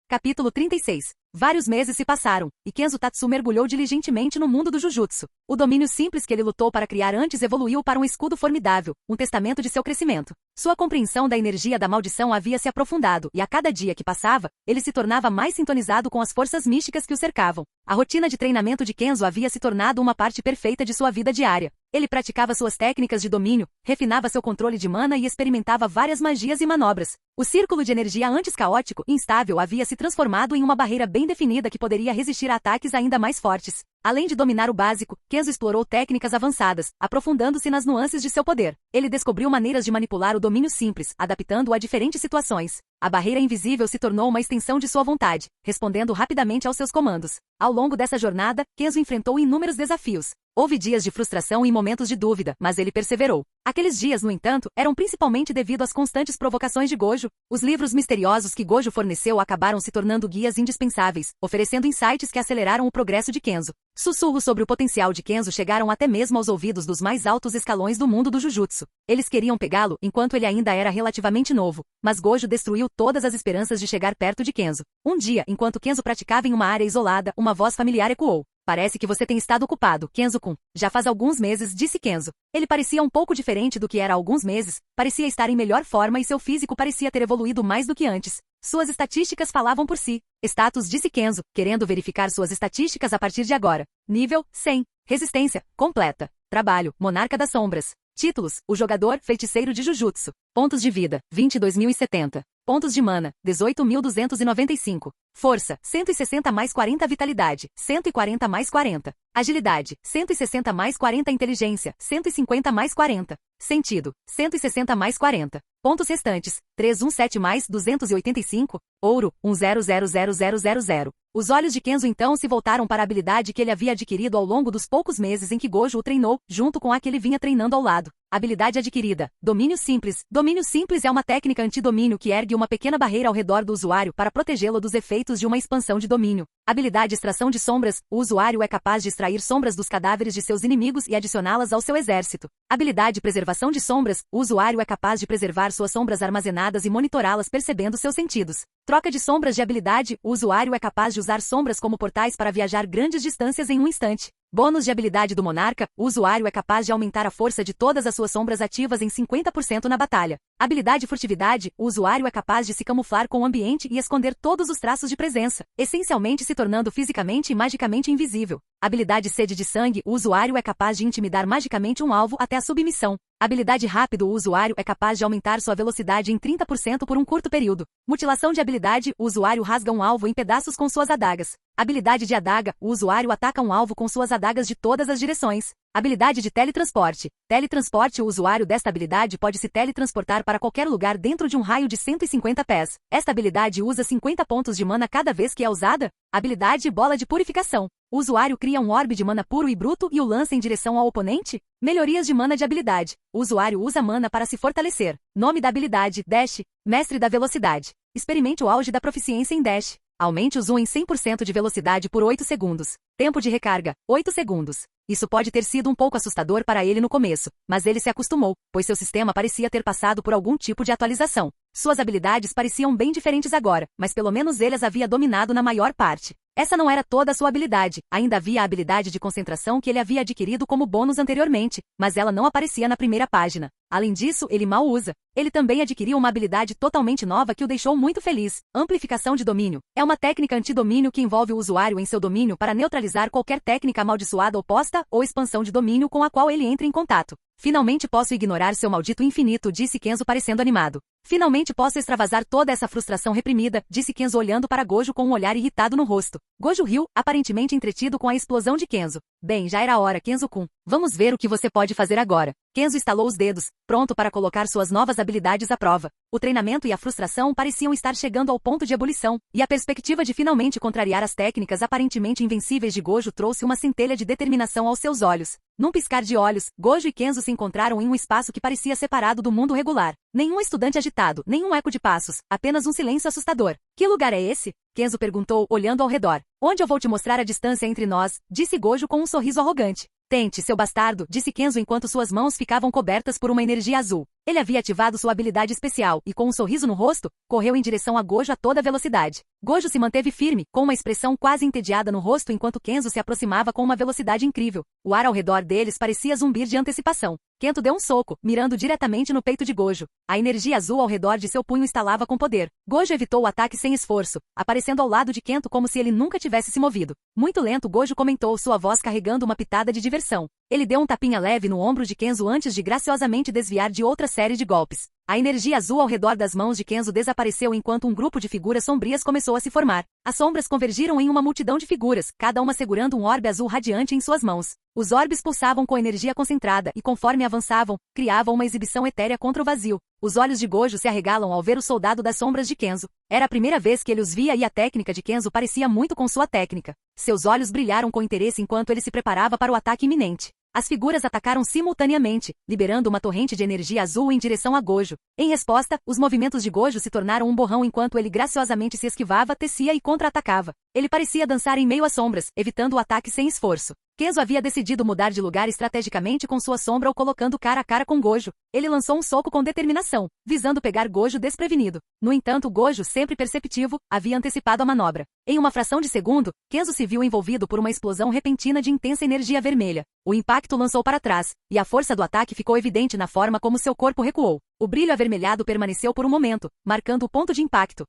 Capítulo 36. Vários meses se passaram, e Kenzo Tatsu mergulhou diligentemente no mundo do Jujutsu. O domínio simples que ele lutou para criar antes evoluiu para um escudo formidável, um testamento de seu crescimento. Sua compreensão da energia da maldição havia se aprofundado, e a cada dia que passava, ele se tornava mais sintonizado com as forças místicas que o cercavam. A rotina de treinamento de Kenzo havia se tornado uma parte perfeita de sua vida diária. Ele praticava suas técnicas de domínio, refinava seu controle de mana e experimentava várias magias e manobras. O círculo de energia antes caótico e instável havia se transformado em uma barreira bem definida que poderia resistir a ataques ainda mais fortes. Além de dominar o básico, Kenzo explorou técnicas avançadas, aprofundando-se nas nuances de seu poder. Ele descobriu maneiras de manipular o domínio simples, adaptando-o a diferentes situações. A barreira invisível se tornou uma extensão de sua vontade, respondendo rapidamente aos seus comandos. Ao longo dessa jornada, Kenzo enfrentou inúmeros desafios. Houve dias de frustração e momentos de dúvida, mas ele perseverou. Aqueles dias, no entanto, eram principalmente devido às constantes provocações de Gojo. Os livros misteriosos que Gojo forneceu acabaram se tornando guias indispensáveis, oferecendo insights que aceleraram o progresso de Kenzo. Sussurros sobre o potencial de Kenzo chegaram até mesmo aos ouvidos dos mais altos escalões do mundo do Jujutsu. Eles queriam pegá-lo enquanto ele ainda era relativamente novo, mas Gojo destruiu todas as esperanças de chegar perto de Kenzo. Um dia, enquanto Kenzo praticava em uma área isolada, uma voz familiar ecoou. Parece que você tem estado ocupado, Kenzo-kun. Já faz alguns meses, disse Kenzo. Ele parecia um pouco diferente do que era há alguns meses, parecia estar em melhor forma e seu físico parecia ter evoluído mais do que antes. Suas estatísticas falavam por si. Status, disse Kenzo, querendo verificar suas estatísticas a partir de agora. Nível, 100. Resistência, completa. Trabalho, Monarca das Sombras. Títulos, o jogador, feiticeiro de Jujutsu. Pontos de vida, 22.070. Pontos de mana, 18.295. Força, 160 mais 40 vitalidade, 140 mais 40. Agilidade, 160 mais 40 inteligência, 150 mais 40. Sentido, 160 mais 40. Pontos restantes, 317 mais 285. Ouro, 10000000. Os olhos de Kenzo então se voltaram para a habilidade que ele havia adquirido ao longo dos poucos meses em que Gojo o treinou, junto com a que ele vinha treinando ao lado. Habilidade adquirida, domínio simples. Domínio simples é uma técnica antidomínio que ergue uma pequena barreira ao redor do usuário para protegê-lo dos efeitos de uma expansão de domínio. Habilidade extração de sombras. O usuário é capaz de extrair sombras dos cadáveres de seus inimigos e adicioná-las ao seu exército. Habilidade preservação de sombras. O usuário é capaz de preservar suas sombras armazenadas e monitorá-las percebendo seus sentidos. Troca de sombras de habilidade. O usuário é capaz de usar sombras como portais para viajar grandes distâncias em um instante. Bônus de habilidade do Monarca. O usuário é capaz de aumentar a força de todas as suas sombras ativas em 50% na batalha. Habilidade Furtividade. O usuário é capaz de se camuflar com o ambiente e esconder todos os traços de presença, essencialmente se tornando fisicamente e magicamente invisível. Habilidade Sede de Sangue. O usuário é capaz de intimidar magicamente um alvo até a submissão. Habilidade Rápido. O usuário é capaz de aumentar sua velocidade em 30% por um curto período. Mutilação de habilidade. O usuário rasga um alvo em pedaços com suas adagas. Habilidade de Adaga. O usuário ataca um alvo com suas adagas de todas as direções. Habilidade de Teletransporte. Teletransporte. O usuário desta habilidade pode se teletransportar para qualquer lugar dentro de um raio de 150 pés. Esta habilidade usa 50 pontos de mana cada vez que é usada. Habilidade Bola de Purificação. O usuário cria um orbe de mana puro e bruto e o lança em direção ao oponente. Melhorias de mana de habilidade. O usuário usa mana para se fortalecer. Nome da habilidade, Dash. Mestre da Velocidade. Experimente o auge da proficiência em Dash. Aumente o zoom em 100% de velocidade por 8 segundos. Tempo de recarga, 8 segundos. Isso pode ter sido um pouco assustador para ele no começo, mas ele se acostumou, pois seu sistema parecia ter passado por algum tipo de atualização. Suas habilidades pareciam bem diferentes agora, mas pelo menos ele as havia dominado na maior parte. Essa não era toda a sua habilidade, ainda havia a habilidade de concentração que ele havia adquirido como bônus anteriormente, mas ela não aparecia na primeira página. Além disso, ele mal usa. Ele também adquiriu uma habilidade totalmente nova que o deixou muito feliz. Amplificação de domínio. É uma técnica antidomínio que envolve o usuário em seu domínio para neutralizar qualquer técnica amaldiçoada oposta ou expansão de domínio com a qual ele entre em contato. Finalmente posso ignorar seu maldito infinito, disse Kenzo parecendo animado. Finalmente posso extravasar toda essa frustração reprimida, disse Kenzo olhando para Gojo com um olhar irritado no rosto. Gojo riu, aparentemente entretido com a explosão de Kenzo. Bem, já era hora, Kenzo-kun. Vamos ver o que você pode fazer agora. Kenzo estalou os dedos, pronto para colocar suas novas habilidades à prova. O treinamento e a frustração pareciam estar chegando ao ponto de ebulição, e a perspectiva de finalmente contrariar as técnicas aparentemente invencíveis de Gojo trouxe uma centelha de determinação aos seus olhos. Num piscar de olhos, Gojo e Kenzo se encontraram em um espaço que parecia separado do mundo regular. Nenhum estudante agitado, nenhum eco de passos, apenas um silêncio assustador. Que lugar é esse? Kenzo perguntou, olhando ao redor. Onde eu vou te mostrar a distância entre nós, disse Gojo com um sorriso arrogante. Tente, seu bastardo, disse Kenzo enquanto suas mãos ficavam cobertas por uma energia azul. Ele havia ativado sua habilidade especial e, com um sorriso no rosto, correu em direção a Gojo a toda velocidade. Gojo se manteve firme, com uma expressão quase entediada no rosto enquanto Kenzo se aproximava com uma velocidade incrível. O ar ao redor deles parecia zumbir de antecipação. Kento deu um soco, mirando diretamente no peito de Gojo. A energia azul ao redor de seu punho estalava com poder. Gojo evitou o ataque sem esforço, aparecendo ao lado de Kento como se ele nunca tivesse se movido. Muito lento, Gojo comentou, sua voz carregando uma pitada de diversão. Ele deu um tapinha leve no ombro de Kenzo antes de graciosamente desviar de outra série de golpes. A energia azul ao redor das mãos de Kenzo desapareceu enquanto um grupo de figuras sombrias começou a se formar. As sombras convergiram em uma multidão de figuras, cada uma segurando um orbe azul radiante em suas mãos. Os orbes pulsavam com energia concentrada e, conforme avançavam, criavam uma exibição etérea contra o vazio. Os olhos de Gojo se arregalam ao ver o soldado das sombras de Kenzo. Era a primeira vez que ele os via e a técnica de Kenzo parecia muito com sua técnica. Seus olhos brilharam com interesse enquanto ele se preparava para o ataque iminente. As figuras atacaram simultaneamente, liberando uma torrente de energia azul em direção a Gojo. Em resposta, os movimentos de Gojo se tornaram um borrão enquanto ele graciosamente se esquivava, tecia e contra-atacava. Ele parecia dançar em meio às sombras, evitando o ataque sem esforço. Kenzo havia decidido mudar de lugar estrategicamente com sua sombra ou colocando cara a cara com Gojo. Ele lançou um soco com determinação, visando pegar Gojo desprevenido. No entanto, Gojo, sempre perceptivo, havia antecipado a manobra. Em uma fração de segundo, Kenzo se viu envolvido por uma explosão repentina de intensa energia vermelha. O impacto lançou para trás, e a força do ataque ficou evidente na forma como seu corpo recuou. O brilho avermelhado permaneceu por um momento, marcando o ponto de impacto.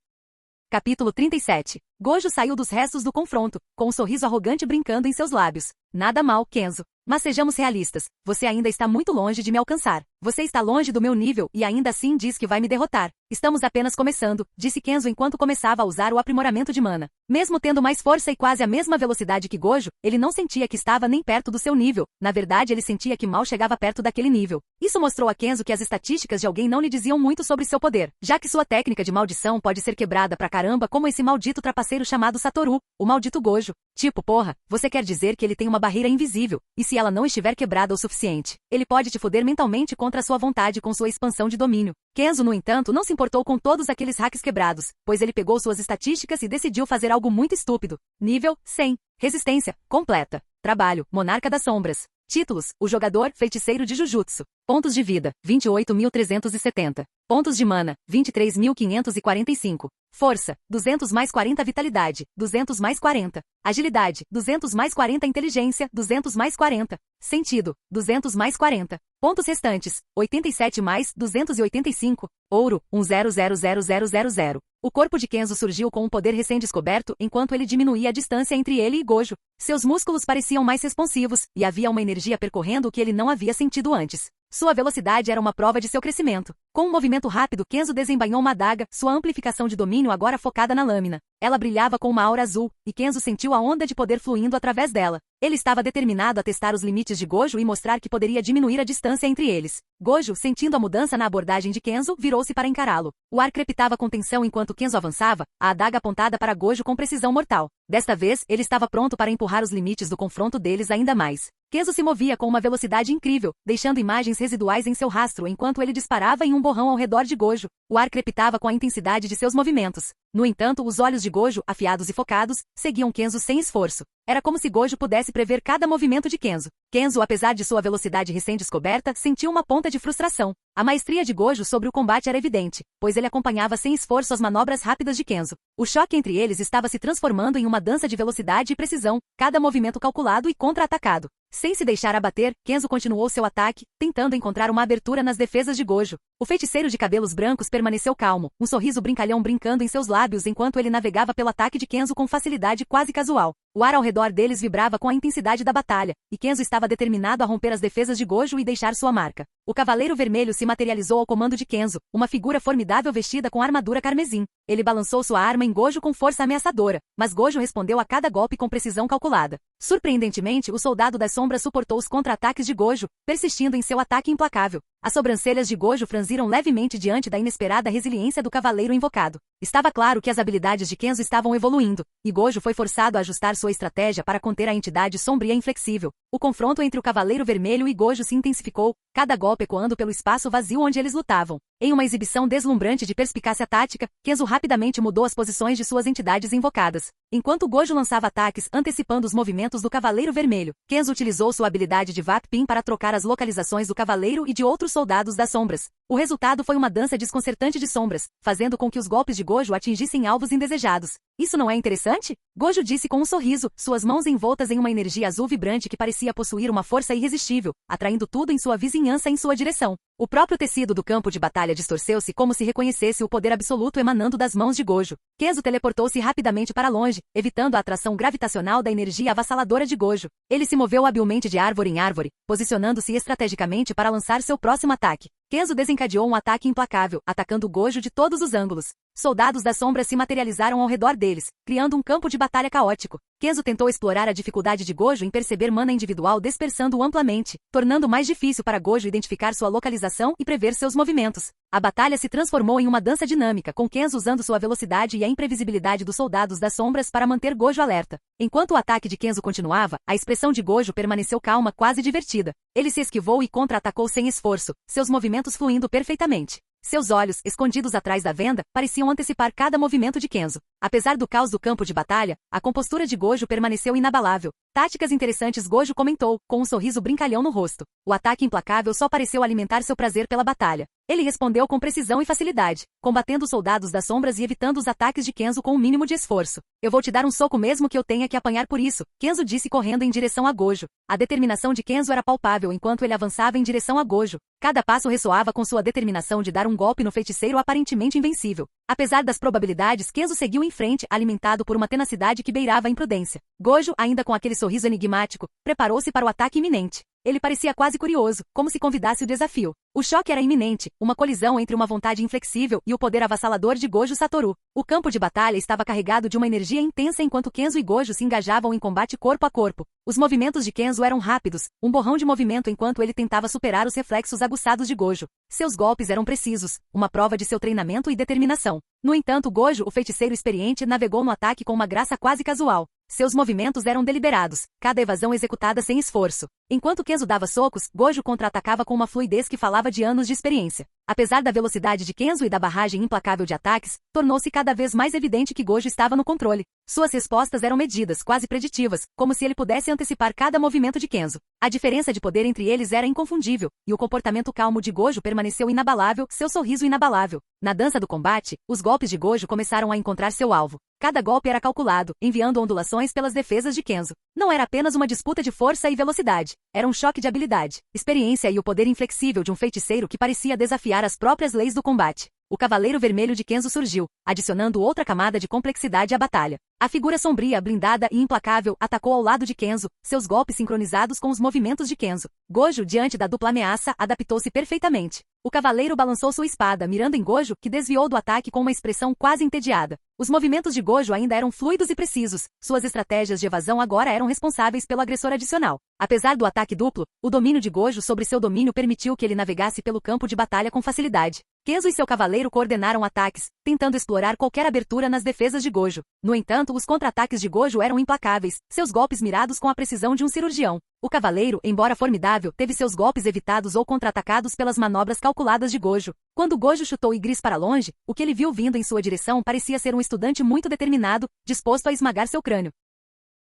Capítulo 37. Gojo saiu dos restos do confronto, com um sorriso arrogante brincando em seus lábios. Nada mal, Kenzo. Mas sejamos realistas, você ainda está muito longe de me alcançar. Você está longe do meu nível e ainda assim diz que vai me derrotar. Estamos apenas começando, disse Kenzo enquanto começava a usar o aprimoramento de mana. Mesmo tendo mais força e quase a mesma velocidade que Gojo, ele não sentia que estava nem perto do seu nível. Na verdade, ele sentia que mal chegava perto daquele nível. Isso mostrou a Kenzo que as estatísticas de alguém não lhe diziam muito sobre seu poder, já que sua técnica de maldição pode ser quebrada pra caramba como esse maldito trapaceiro chamado Satoru, o maldito Gojo. Tipo, porra, você quer dizer que ele tem uma barreira invisível, e se ela não estiver quebrada o suficiente, ele pode te foder mentalmente contra a sua vontade com sua expansão de domínio. Kenzo, no entanto, não se importou com todos aqueles hacks quebrados, pois ele pegou suas estatísticas e decidiu fazer algo muito estúpido. Nível 100. Resistência completa. Trabalho, Monarca das Sombras. Títulos, o jogador, feiticeiro de Jujutsu. Pontos de vida, 28.370. Pontos de mana, 23.545. Força, 200 mais 40 vitalidade, 200 mais 40. Agilidade, 200 mais 40 inteligência, 200 mais 40. Sentido, 200 mais 40. Pontos restantes, 87 mais 285. Ouro, 10000000. O corpo de Kenzo surgiu com um poder recém-descoberto enquanto ele diminuía a distância entre ele e Gojo. Seus músculos pareciam mais responsivos, e havia uma energia percorrendo o que ele não havia sentido antes. Sua velocidade era uma prova de seu crescimento. Com um movimento rápido, Kenzo desembainhou uma adaga, sua amplificação de domínio agora focada na lâmina. Ela brilhava com uma aura azul, e Kenzo sentiu a onda de poder fluindo através dela. Ele estava determinado a testar os limites de Gojo e mostrar que poderia diminuir a distância entre eles. Gojo, sentindo a mudança na abordagem de Kenzo, virou-se para encará-lo. O ar crepitava com tensão enquanto Kenzo avançava, a adaga apontada para Gojo com precisão mortal. Desta vez, ele estava pronto para empurrar os limites do confronto deles ainda mais. Kenzo se movia com uma velocidade incrível, deixando imagens residuais em seu rastro enquanto ele disparava em um borrão ao redor de Gojo. O ar crepitava com a intensidade de seus movimentos. No entanto, os olhos de Gojo, afiados e focados, seguiam Kenzo sem esforço. Era como se Gojo pudesse prever cada movimento de Kenzo. Kenzo, apesar de sua velocidade recém-descoberta, sentiu uma ponta de frustração. A maestria de Gojo sobre o combate era evidente, pois ele acompanhava sem esforço as manobras rápidas de Kenzo. O choque entre eles estava se transformando em uma dança de velocidade e precisão, cada movimento calculado e contra-atacado. Sem se deixar abater, Kenzo continuou seu ataque, tentando encontrar uma abertura nas defesas de Gojo. O feiticeiro de cabelos brancos permaneceu calmo, um sorriso brincalhão brincando em seus lábios enquanto ele navegava pelo ataque de Kenzo com facilidade quase casual. O ar ao redor deles vibrava com a intensidade da batalha, e Kenzo estava determinado a romper as defesas de Gojo e deixar sua marca. O Cavaleiro Vermelho se materializou ao comando de Kenzo, uma figura formidável vestida com armadura carmesim. Ele balançou sua arma em Gojo com força ameaçadora, mas Gojo respondeu a cada golpe com precisão calculada. Surpreendentemente, o soldado das sombras suportou os contra-ataques de Gojo, persistindo em seu ataque implacável. As sobrancelhas de Gojo franziram levemente diante da inesperada resiliência do cavaleiro invocado. Estava claro que as habilidades de Kenzo estavam evoluindo, e Gojo foi forçado a ajustar sua estratégia para conter a entidade sombria e inflexível. O confronto entre o Cavaleiro Vermelho e Gojo se intensificou, cada golpe ecoando pelo espaço vazio onde eles lutavam. Em uma exibição deslumbrante de perspicácia tática, Kenzo rapidamente mudou as posições de suas entidades invocadas. Enquanto Gojo lançava ataques antecipando os movimentos do Cavaleiro Vermelho, Kenzo utilizou sua habilidade de Vap-Pin para trocar as localizações do Cavaleiro e de outros soldados das sombras. O resultado foi uma dança desconcertante de sombras, fazendo com que os golpes de Gojo atingissem alvos indesejados. Isso não é interessante? Gojo disse com um sorriso, suas mãos envoltas em uma energia azul vibrante que parecia possuir uma força irresistível, atraindo tudo em sua vizinhança em sua direção. O próprio tecido do campo de batalha distorceu-se como se reconhecesse o poder absoluto emanando das mãos de Gojo. Kenzo teleportou-se rapidamente para longe, evitando a atração gravitacional da energia avassaladora de Gojo. Ele se moveu habilmente de árvore em árvore, posicionando-se estrategicamente para lançar seu próximo ataque. Kenzo desencadeou um ataque implacável, atacando Gojo de todos os ângulos. Soldados das sombras se materializaram ao redor deles, criando um campo de batalha caótico. Kenzo tentou explorar a dificuldade de Gojo em perceber mana individual dispersando-o amplamente, tornando mais difícil para Gojo identificar sua localização e prever seus movimentos. A batalha se transformou em uma dança dinâmica, com Kenzo usando sua velocidade e a imprevisibilidade dos soldados das sombras para manter Gojo alerta. Enquanto o ataque de Kenzo continuava, a expressão de Gojo permaneceu calma, quase divertida. Ele se esquivou e contra-atacou sem esforço, seus movimentos fluindo perfeitamente. Seus olhos, escondidos atrás da venda, pareciam antecipar cada movimento de Kenzo. Apesar do caos do campo de batalha, a compostura de Gojo permaneceu inabalável. Táticas interessantes, Gojo comentou, com um sorriso brincalhão no rosto. O ataque implacável só pareceu alimentar seu prazer pela batalha. Ele respondeu com precisão e facilidade, combatendo os soldados das sombras e evitando os ataques de Kenzo com o mínimo de esforço. Eu vou te dar um soco mesmo que eu tenha que apanhar por isso, Kenzo disse correndo em direção a Gojo. A determinação de Kenzo era palpável enquanto ele avançava em direção a Gojo. Cada passo ressoava com sua determinação de dar um golpe no feiticeiro aparentemente invencível. Apesar das probabilidades, Kenzo seguiu em frente, alimentado por uma tenacidade que beirava a imprudência. Gojo, ainda com aquele sorriso enigmático, preparou-se para o ataque iminente. Ele parecia quase curioso, como se convidasse o desafio. O choque era iminente, uma colisão entre uma vontade inflexível e o poder avassalador de Gojo Satoru. O campo de batalha estava carregado de uma energia intensa enquanto Kenzo e Gojo se engajavam em combate corpo a corpo. Os movimentos de Kenzo eram rápidos, um borrão de movimento enquanto ele tentava superar os reflexos aguçados de Gojo. Seus golpes eram precisos, uma prova de seu treinamento e determinação. No entanto, Gojo, o feiticeiro experiente, navegou no ataque com uma graça quase casual. Seus movimentos eram deliberados, cada evasão executada sem esforço. Enquanto Kenzo dava socos, Gojo contra-atacava com uma fluidez que falava de anos de experiência. Apesar da velocidade de Kenzo e da barragem implacável de ataques, tornou-se cada vez mais evidente que Gojo estava no controle. Suas respostas eram medidas, quase preditivas, como se ele pudesse antecipar cada movimento de Kenzo. A diferença de poder entre eles era inconfundível, e o comportamento calmo de Gojo permaneceu inabalável, seu sorriso inabalável. Na dança do combate, os golpes de Gojo começaram a encontrar seu alvo. Cada golpe era calculado, enviando ondulações pelas defesas de Kenzo. Não era apenas uma disputa de força e velocidade. Era um choque de habilidade, experiência e o poder inflexível de um feiticeiro que parecia desafiar as próprias leis do combate. O Cavaleiro Vermelho de Kenzo surgiu, adicionando outra camada de complexidade à batalha. A figura sombria, blindada e implacável atacou ao lado de Kenzo, seus golpes sincronizados com os movimentos de Kenzo. Gojo, diante da dupla ameaça, adaptou-se perfeitamente. O cavaleiro balançou sua espada, mirando em Gojo, que desviou do ataque com uma expressão quase entediada. Os movimentos de Gojo ainda eram fluidos e precisos, suas estratégias de evasão agora eram responsáveis pelo agressor adicional. Apesar do ataque duplo, o domínio de Gojo sobre seu domínio permitiu que ele navegasse pelo campo de batalha com facilidade. Kenzo e seu cavaleiro coordenaram ataques, tentando explorar qualquer abertura nas defesas de Gojo. No entanto, os contra-ataques de Gojo eram implacáveis, seus golpes mirados com a precisão de um cirurgião. O cavaleiro, embora formidável, teve seus golpes evitados ou contra-atacados pelas manobras calculadas de Gojo. Quando Gojo chutou Igris para longe, o que ele viu vindo em sua direção parecia ser um estudante muito determinado, disposto a esmagar seu crânio.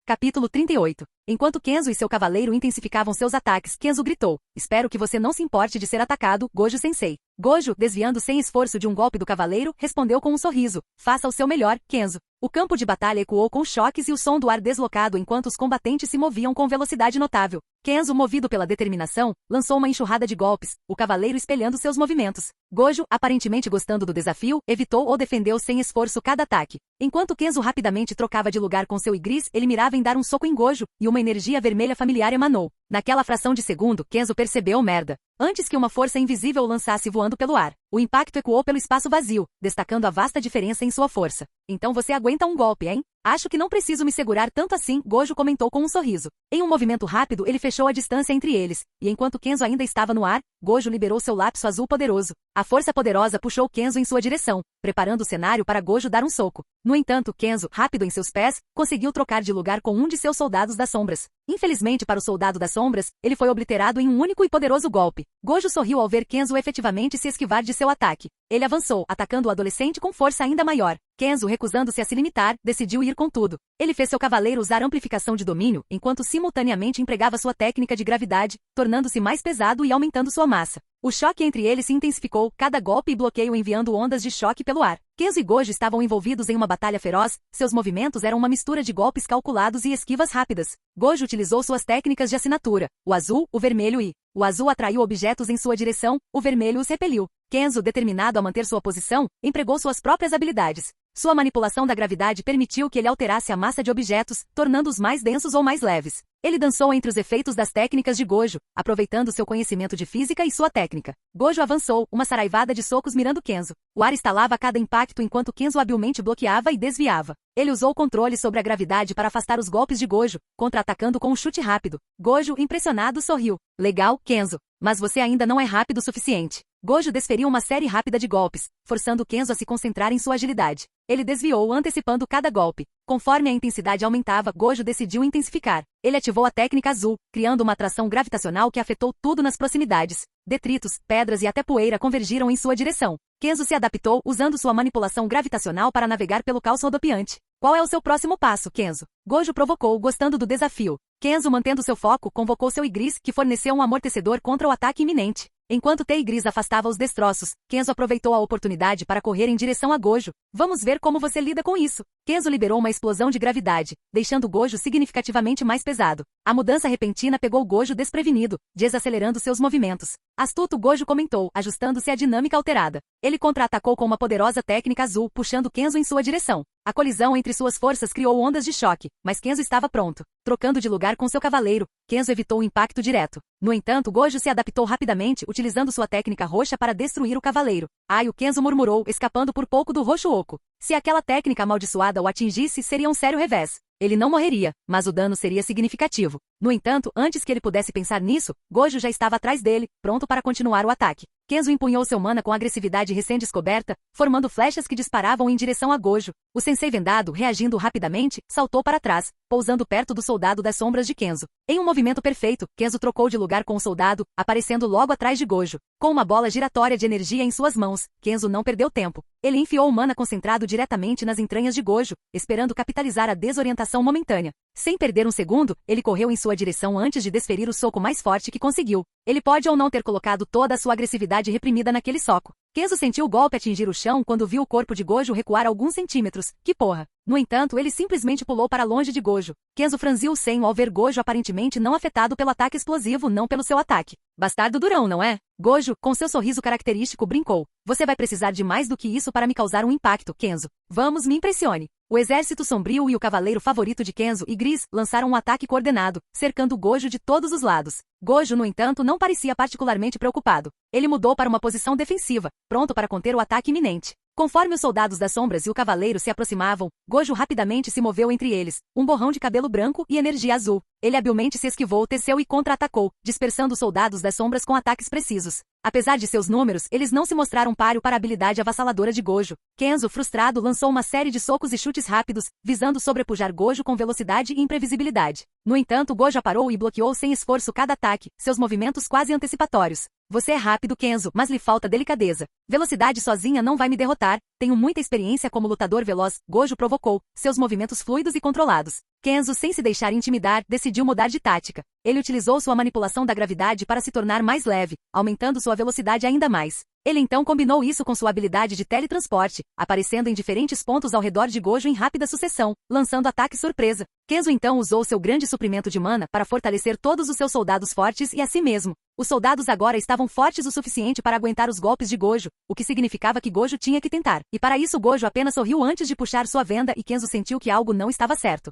Capítulo 38. Enquanto Kenzo e seu cavaleiro intensificavam seus ataques, Kenzo gritou: "Espero que você não se importe de ser atacado, Gojo-sensei." Gojo, desviando sem esforço de um golpe do cavaleiro, respondeu com um sorriso: "Faça o seu melhor, Kenzo." O campo de batalha ecoou com choques e o som do ar deslocado enquanto os combatentes se moviam com velocidade notável. Kenzo, movido pela determinação, lançou uma enxurrada de golpes, o cavaleiro espelhando seus movimentos. Gojo, aparentemente gostando do desafio, evitou ou defendeu sem esforço cada ataque. Enquanto Kenzo rapidamente trocava de lugar com seu Igris, ele mirava em dar um soco em Gojo, e uma energia vermelha familiar emanou. Naquela fração de segundo, Kenzo percebeu merda. Antes que uma força invisível o lançasse voando pelo ar, o impacto ecoou pelo espaço vazio, destacando a vasta diferença em sua força. "Então você aguenta um golpe, hein? Acho que não preciso me segurar tanto assim", Gojo comentou com um sorriso. Em um movimento rápido, ele fechou a distância entre eles, e enquanto Kenzo ainda estava no ar, Gojo liberou seu lapso azul poderoso. A força poderosa puxou Kenzo em sua direção, preparando o cenário para Gojo dar um soco. No entanto, Kenzo, rápido em seus pés, conseguiu trocar de lugar com um de seus soldados das sombras. Infelizmente para o soldado das sombras, ele foi obliterado em um único e poderoso golpe. Gojo sorriu ao ver Kenzo efetivamente se esquivar de seu ataque. Ele avançou, atacando o adolescente com força ainda maior. Kenzo, recusando-se a se limitar, decidiu ir com tudo. Ele fez seu cavaleiro usar amplificação de domínio, enquanto simultaneamente empregava sua técnica de gravidade, tornando-se mais pesado e aumentando sua massa. O choque entre eles se intensificou, cada golpe e bloqueio enviando ondas de choque pelo ar. Kenzo e Gojo estavam envolvidos em uma batalha feroz, seus movimentos eram uma mistura de golpes calculados e esquivas rápidas. Gojo utilizou suas técnicas de assinatura, o azul, o vermelho e... O azul atraiu objetos em sua direção, o vermelho os repeliu. Kenzo, determinado a manter sua posição, empregou suas próprias habilidades. Sua manipulação da gravidade permitiu que ele alterasse a massa de objetos, tornando-os mais densos ou mais leves. Ele dançou entre os efeitos das técnicas de Gojo, aproveitando seu conhecimento de física e sua técnica. Gojo avançou, uma saraivada de socos mirando Kenzo. O ar estalava a cada impacto enquanto Kenzo habilmente bloqueava e desviava. Ele usou o controle sobre a gravidade para afastar os golpes de Gojo, contra-atacando com um chute rápido. Gojo, impressionado, sorriu. "Legal, Kenzo. Mas você ainda não é rápido o suficiente." Gojo desferiu uma série rápida de golpes, forçando Kenzo a se concentrar em sua agilidade. Ele desviou antecipando cada golpe. Conforme a intensidade aumentava, Gojo decidiu intensificar. Ele ativou a técnica azul, criando uma atração gravitacional que afetou tudo nas proximidades. Detritos, pedras e até poeira convergiram em sua direção. Kenzo se adaptou, usando sua manipulação gravitacional para navegar pelo caos rodopiante. "Qual é o seu próximo passo, Kenzo?" Gojo provocou, gostando do desafio. Kenzo, mantendo seu foco, convocou seu Igris, que forneceu um amortecedor contra o ataque iminente. Enquanto Igris afastava os destroços, Kenzo aproveitou a oportunidade para correr em direção a Gojo. "Vamos ver como você lida com isso." Kenzo liberou uma explosão de gravidade, deixando Gojo significativamente mais pesado. A mudança repentina pegou Gojo desprevenido, desacelerando seus movimentos. Astuto, Gojo comentou, ajustando-se à dinâmica alterada. Ele contra-atacou com uma poderosa técnica azul, puxando Kenzo em sua direção. A colisão entre suas forças criou ondas de choque, mas Kenzo estava pronto. Trocando de lugar com seu cavaleiro, Kenzo evitou o impacto direto. No entanto, Gojo se adaptou rapidamente, utilizando sua técnica roxa para destruir o cavaleiro. "Ai", o Kenzo murmurou, escapando por pouco do roxo oco. Se aquela técnica amaldiçoada o atingisse, seria um sério revés. Ele não morreria, mas o dano seria significativo. No entanto, antes que ele pudesse pensar nisso, Gojo já estava atrás dele, pronto para continuar o ataque. Kenzo empunhou seu mana com agressividade recém-descoberta, formando flechas que disparavam em direção a Gojo. O sensei vendado, reagindo rapidamente, saltou para trás, pousando perto do soldado das sombras de Kenzo. Em um movimento perfeito, Kenzo trocou de lugar com o soldado, aparecendo logo atrás de Gojo. Com uma bola giratória de energia em suas mãos, Kenzo não perdeu tempo. Ele enfiou o mana concentrado diretamente nas entranhas de Gojo, esperando capitalizar a desorientação momentânea. Sem perder um segundo, ele correu em sua direção antes de desferir o soco mais forte que conseguiu. Ele pode ou não ter colocado toda a sua agressividade reprimida naquele soco. Kenzo sentiu o golpe atingir o chão quando viu o corpo de Gojo recuar alguns centímetros. Que porra! No entanto, ele simplesmente pulou para longe de Gojo. Kenzo franziu o senho ao ver Gojo aparentemente não afetado pelo ataque explosivo, não pelo seu ataque. "Bastardo durão, não é?" Gojo, com seu sorriso característico, brincou. "Você vai precisar de mais do que isso para me causar um impacto, Kenzo. Vamos, me impressione." O exército sombrio e o cavaleiro favorito de Kenzo, Igris, lançaram um ataque coordenado, cercando Gojo de todos os lados. Gojo, no entanto, não parecia particularmente preocupado. Ele mudou para uma posição defensiva, pronto para conter o ataque iminente. Conforme os soldados das sombras e o cavaleiro se aproximavam, Gojo rapidamente se moveu entre eles, um borrão de cabelo branco e energia azul. Ele habilmente se esquivou, teceu e contra-atacou, dispersando os soldados das sombras com ataques precisos. Apesar de seus números, eles não se mostraram páreo para a habilidade avassaladora de Gojo. Kenzo, frustrado, lançou uma série de socos e chutes rápidos, visando sobrepujar Gojo com velocidade e imprevisibilidade. No entanto, Gojo parou e bloqueou sem esforço cada ataque, seus movimentos quase antecipatórios. "Você é rápido, Kenzo, mas lhe falta delicadeza. Velocidade sozinha não vai me derrotar. Tenho muita experiência como lutador veloz", Gojo provocou, seus movimentos fluidos e controlados. Kenzo, sem se deixar intimidar, decidiu mudar de tática. Ele utilizou sua manipulação da gravidade para se tornar mais leve, aumentando sua velocidade ainda mais. Ele então combinou isso com sua habilidade de teletransporte, aparecendo em diferentes pontos ao redor de Gojo em rápida sucessão, lançando ataque surpresa. Kenzo então usou seu grande suprimento de mana para fortalecer todos os seus soldados fortes e a si mesmo. Os soldados agora estavam fortes o suficiente para aguentar os golpes de Gojo, o que significava que Gojo tinha que tentar. E para isso Gojo apenas sorriu antes de puxar sua venda e Kenzo sentiu que algo não estava certo.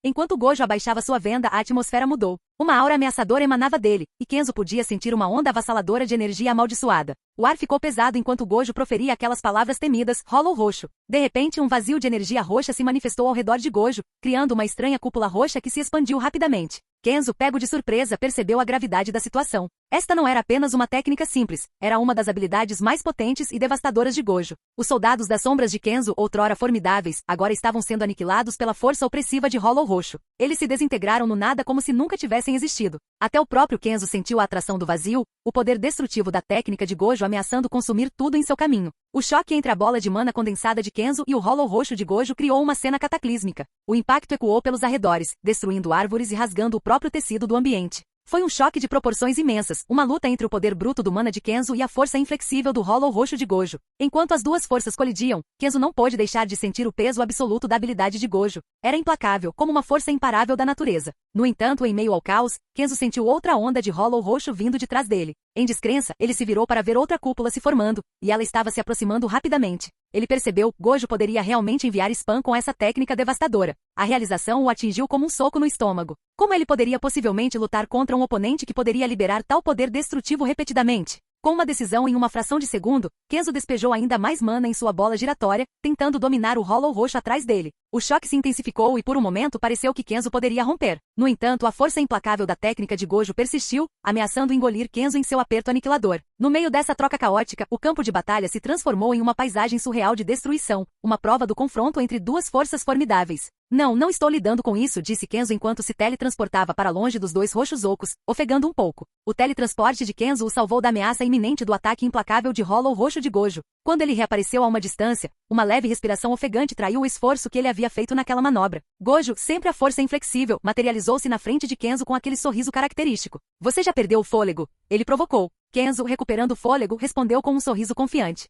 Enquanto Gojo abaixava sua venda, a atmosfera mudou. Uma aura ameaçadora emanava dele, e Kenzo podia sentir uma onda avassaladora de energia amaldiçoada. O ar ficou pesado enquanto Gojo proferia aquelas palavras temidas, Hollow Roxo. De repente, um vazio de energia roxa se manifestou ao redor de Gojo, criando uma estranha cúpula roxa que se expandiu rapidamente. Kenzo, pego de surpresa, percebeu a gravidade da situação. Esta não era apenas uma técnica simples, era uma das habilidades mais potentes e devastadoras de Gojo. Os soldados das sombras de Kenzo, outrora formidáveis, agora estavam sendo aniquilados pela força opressiva de Hollow Roxo. Eles se desintegraram no nada como se nunca tivessem existido. Até o próprio Kenzo sentiu a atração do vazio, o poder destrutivo da técnica de Gojo ameaçando consumir tudo em seu caminho. O choque entre a bola de mana condensada de Kenzo e o Hollow Roxo de Gojo criou uma cena cataclísmica. O impacto ecoou pelos arredores, destruindo árvores e rasgando o próprio tecido do ambiente. Foi um choque de proporções imensas, uma luta entre o poder bruto do mana de Kenzo e a força inflexível do Hollow Roxo de Gojo. Enquanto as duas forças colidiam, Kenzo não pôde deixar de sentir o peso absoluto da habilidade de Gojo. Era implacável, como uma força imparável da natureza. No entanto, em meio ao caos, Kenzo sentiu outra onda de Hollow Roxo vindo de trás dele. Em descrença, ele se virou para ver outra cúpula se formando, e ela estava se aproximando rapidamente. Ele percebeu, Gojo poderia realmente enviar spam com essa técnica devastadora. A realização o atingiu como um soco no estômago. Como ele poderia possivelmente lutar contra um oponente que poderia liberar tal poder destrutivo repetidamente? Com uma decisão em uma fração de segundo, Kenzo despejou ainda mais mana em sua bola giratória, tentando dominar o Hollow Roxo atrás dele. O choque se intensificou e por um momento pareceu que Kenzo poderia romper. No entanto, a força implacável da técnica de Gojo persistiu, ameaçando engolir Kenzo em seu aperto aniquilador. No meio dessa troca caótica, o campo de batalha se transformou em uma paisagem surreal de destruição, uma prova do confronto entre duas forças formidáveis. Não estou lidando com isso, disse Kenzo enquanto se teletransportava para longe dos dois roxos ocos, ofegando um pouco. O teletransporte de Kenzo o salvou da ameaça iminente do ataque implacável de Hollow Roxo de Gojo. Quando ele reapareceu a uma distância, uma leve respiração ofegante traiu o esforço que ele havia feito naquela manobra. Gojo, sempre a força inflexível, materializou-se na frente de Kenzo com aquele sorriso característico. Você já perdeu o fôlego? Ele provocou. Kenzo, recuperando o fôlego, respondeu com um sorriso confiante.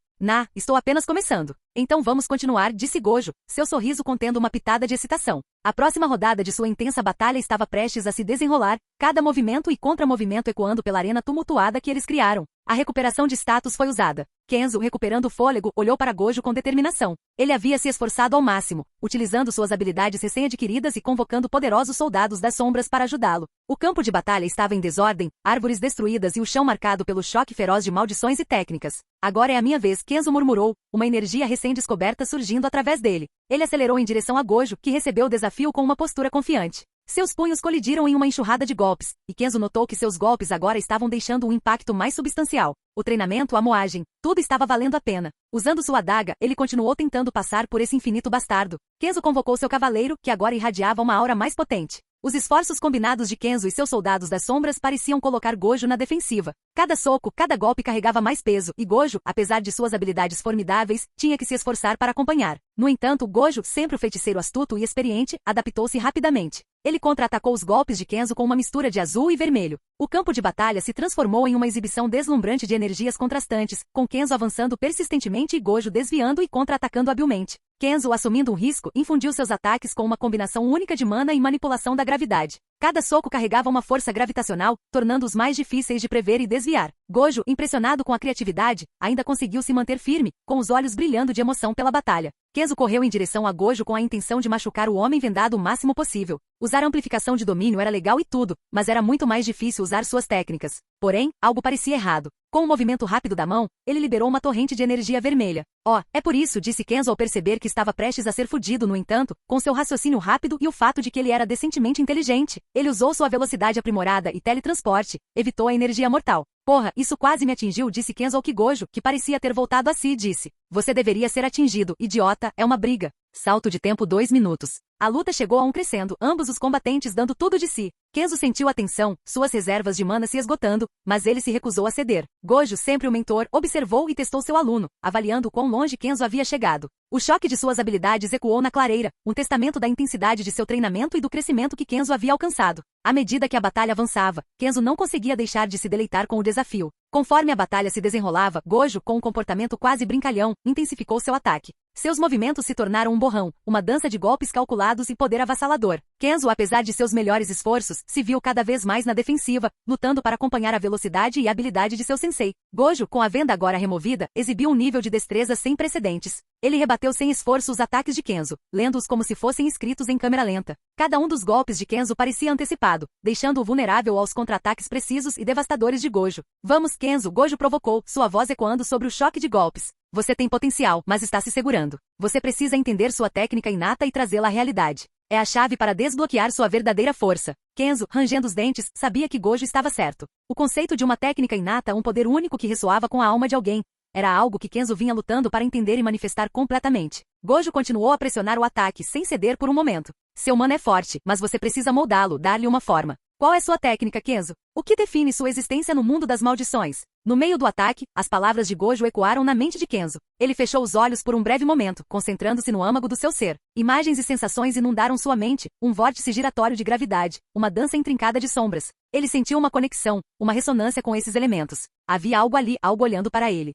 Estou apenas começando. Então vamos continuar, disse Gojo, seu sorriso contendo uma pitada de excitação. A próxima rodada de sua intensa batalha estava prestes a se desenrolar, cada movimento e contra-movimento ecoando pela arena tumultuada que eles criaram. A recuperação de status foi usada. Kenzo, recuperando o fôlego, olhou para Gojo com determinação. Ele havia se esforçado ao máximo, utilizando suas habilidades recém-adquiridas e convocando poderosos soldados das sombras para ajudá-lo. O campo de batalha estava em desordem, árvores destruídas e o chão marcado pelo choque feroz de maldições e técnicas. Agora é a minha vez, Kenzo murmurou, uma energia recém-descoberta surgindo através dele. Ele acelerou em direção a Gojo, que recebeu o desafio com uma postura confiante. Seus punhos colidiram em uma enxurrada de golpes, e Kenzo notou que seus golpes agora estavam deixando um impacto mais substancial. O treinamento, a moagem, tudo estava valendo a pena. Usando sua adaga, ele continuou tentando passar por esse infinito bastardo. Kenzo convocou seu cavaleiro, que agora irradiava uma aura mais potente. Os esforços combinados de Kenzo e seus soldados das sombras pareciam colocar Gojo na defensiva. Cada soco, cada golpe carregava mais peso, e Gojo, apesar de suas habilidades formidáveis, tinha que se esforçar para acompanhar. No entanto, Gojo, sempre o feiticeiro astuto e experiente, adaptou-se rapidamente. Ele contra-atacou os golpes de Kenzo com uma mistura de azul e vermelho. O campo de batalha se transformou em uma exibição deslumbrante de energias contrastantes, com Kenzo avançando persistentemente e Gojo desviando e contra-atacando habilmente. Kenzo, assumindo um risco, infundiu seus ataques com uma combinação única de mana e manipulação da gravidade. Cada soco carregava uma força gravitacional, tornando-os mais difíceis de prever e desviar. Gojo, impressionado com a criatividade, ainda conseguiu se manter firme, com os olhos brilhando de emoção pela batalha. Kenzo correu em direção a Gojo com a intenção de machucar o homem vendado o máximo possível. Usar amplificação de domínio era legal e tudo, mas era muito mais difícil usar suas técnicas. Porém, algo parecia errado. Com um movimento rápido da mão, ele liberou uma torrente de energia vermelha. É por isso, disse Kenzo ao perceber que estava prestes a ser fudido. No entanto, com seu raciocínio rápido e o fato de que ele era decentemente inteligente, ele usou sua velocidade aprimorada e teletransporte, evitou a energia mortal. Porra, isso quase me atingiu, disse Kenzo ao Gojo, que parecia ter voltado a si, disse. Você deveria ser atingido, idiota, é uma briga. Salto de tempo 2 minutos. A luta chegou a um crescendo, ambos os combatentes dando tudo de si. Kenzo sentiu a tensão, suas reservas de mana se esgotando, mas ele se recusou a ceder. Gojo, sempre o mentor, observou e testou seu aluno, avaliando quão longe Kenzo havia chegado. O choque de suas habilidades ecoou na clareira, um testamento da intensidade de seu treinamento e do crescimento que Kenzo havia alcançado. À medida que a batalha avançava, Kenzo não conseguia deixar de se deleitar com o desafio. Conforme a batalha se desenrolava, Gojo, com um comportamento quase brincalhão, intensificou seu ataque. Seus movimentos se tornaram um borrão, uma dança de golpes calculados e poder avassalador. Kenzo, apesar de seus melhores esforços, se viu cada vez mais na defensiva, lutando para acompanhar a velocidade e habilidade de seu sensei. Gojo, com a venda agora removida, exibiu um nível de destreza sem precedentes. Ele rebateu sem esforço os ataques de Kenzo, lendo-os como se fossem escritos em câmera lenta. Cada um dos golpes de Kenzo parecia antecipado, deixando-o vulnerável aos contra-ataques precisos e devastadores de Gojo. Vamos, Kenzo, Gojo provocou, sua voz ecoando sobre o choque de golpes. Você tem potencial, mas está se segurando. Você precisa entender sua técnica inata e trazê-la à realidade. É a chave para desbloquear sua verdadeira força. Kenzo, rangendo os dentes, sabia que Gojo estava certo. O conceito de uma técnica inata, um poder único que ressoava com a alma de alguém, era algo que Kenzo vinha lutando para entender e manifestar completamente. Gojo continuou a pressionar o ataque, sem ceder por um momento. Seu mana é forte, mas você precisa moldá-lo, dar-lhe uma forma. Qual é sua técnica, Kenzo? O que define sua existência no mundo das maldições? No meio do ataque, as palavras de Gojo ecoaram na mente de Kenzo. Ele fechou os olhos por um breve momento, concentrando-se no âmago do seu ser. Imagens e sensações inundaram sua mente, um vórtice giratório de gravidade, uma dança intrincada de sombras. Ele sentiu uma conexão, uma ressonância com esses elementos. Havia algo ali, algo olhando para ele.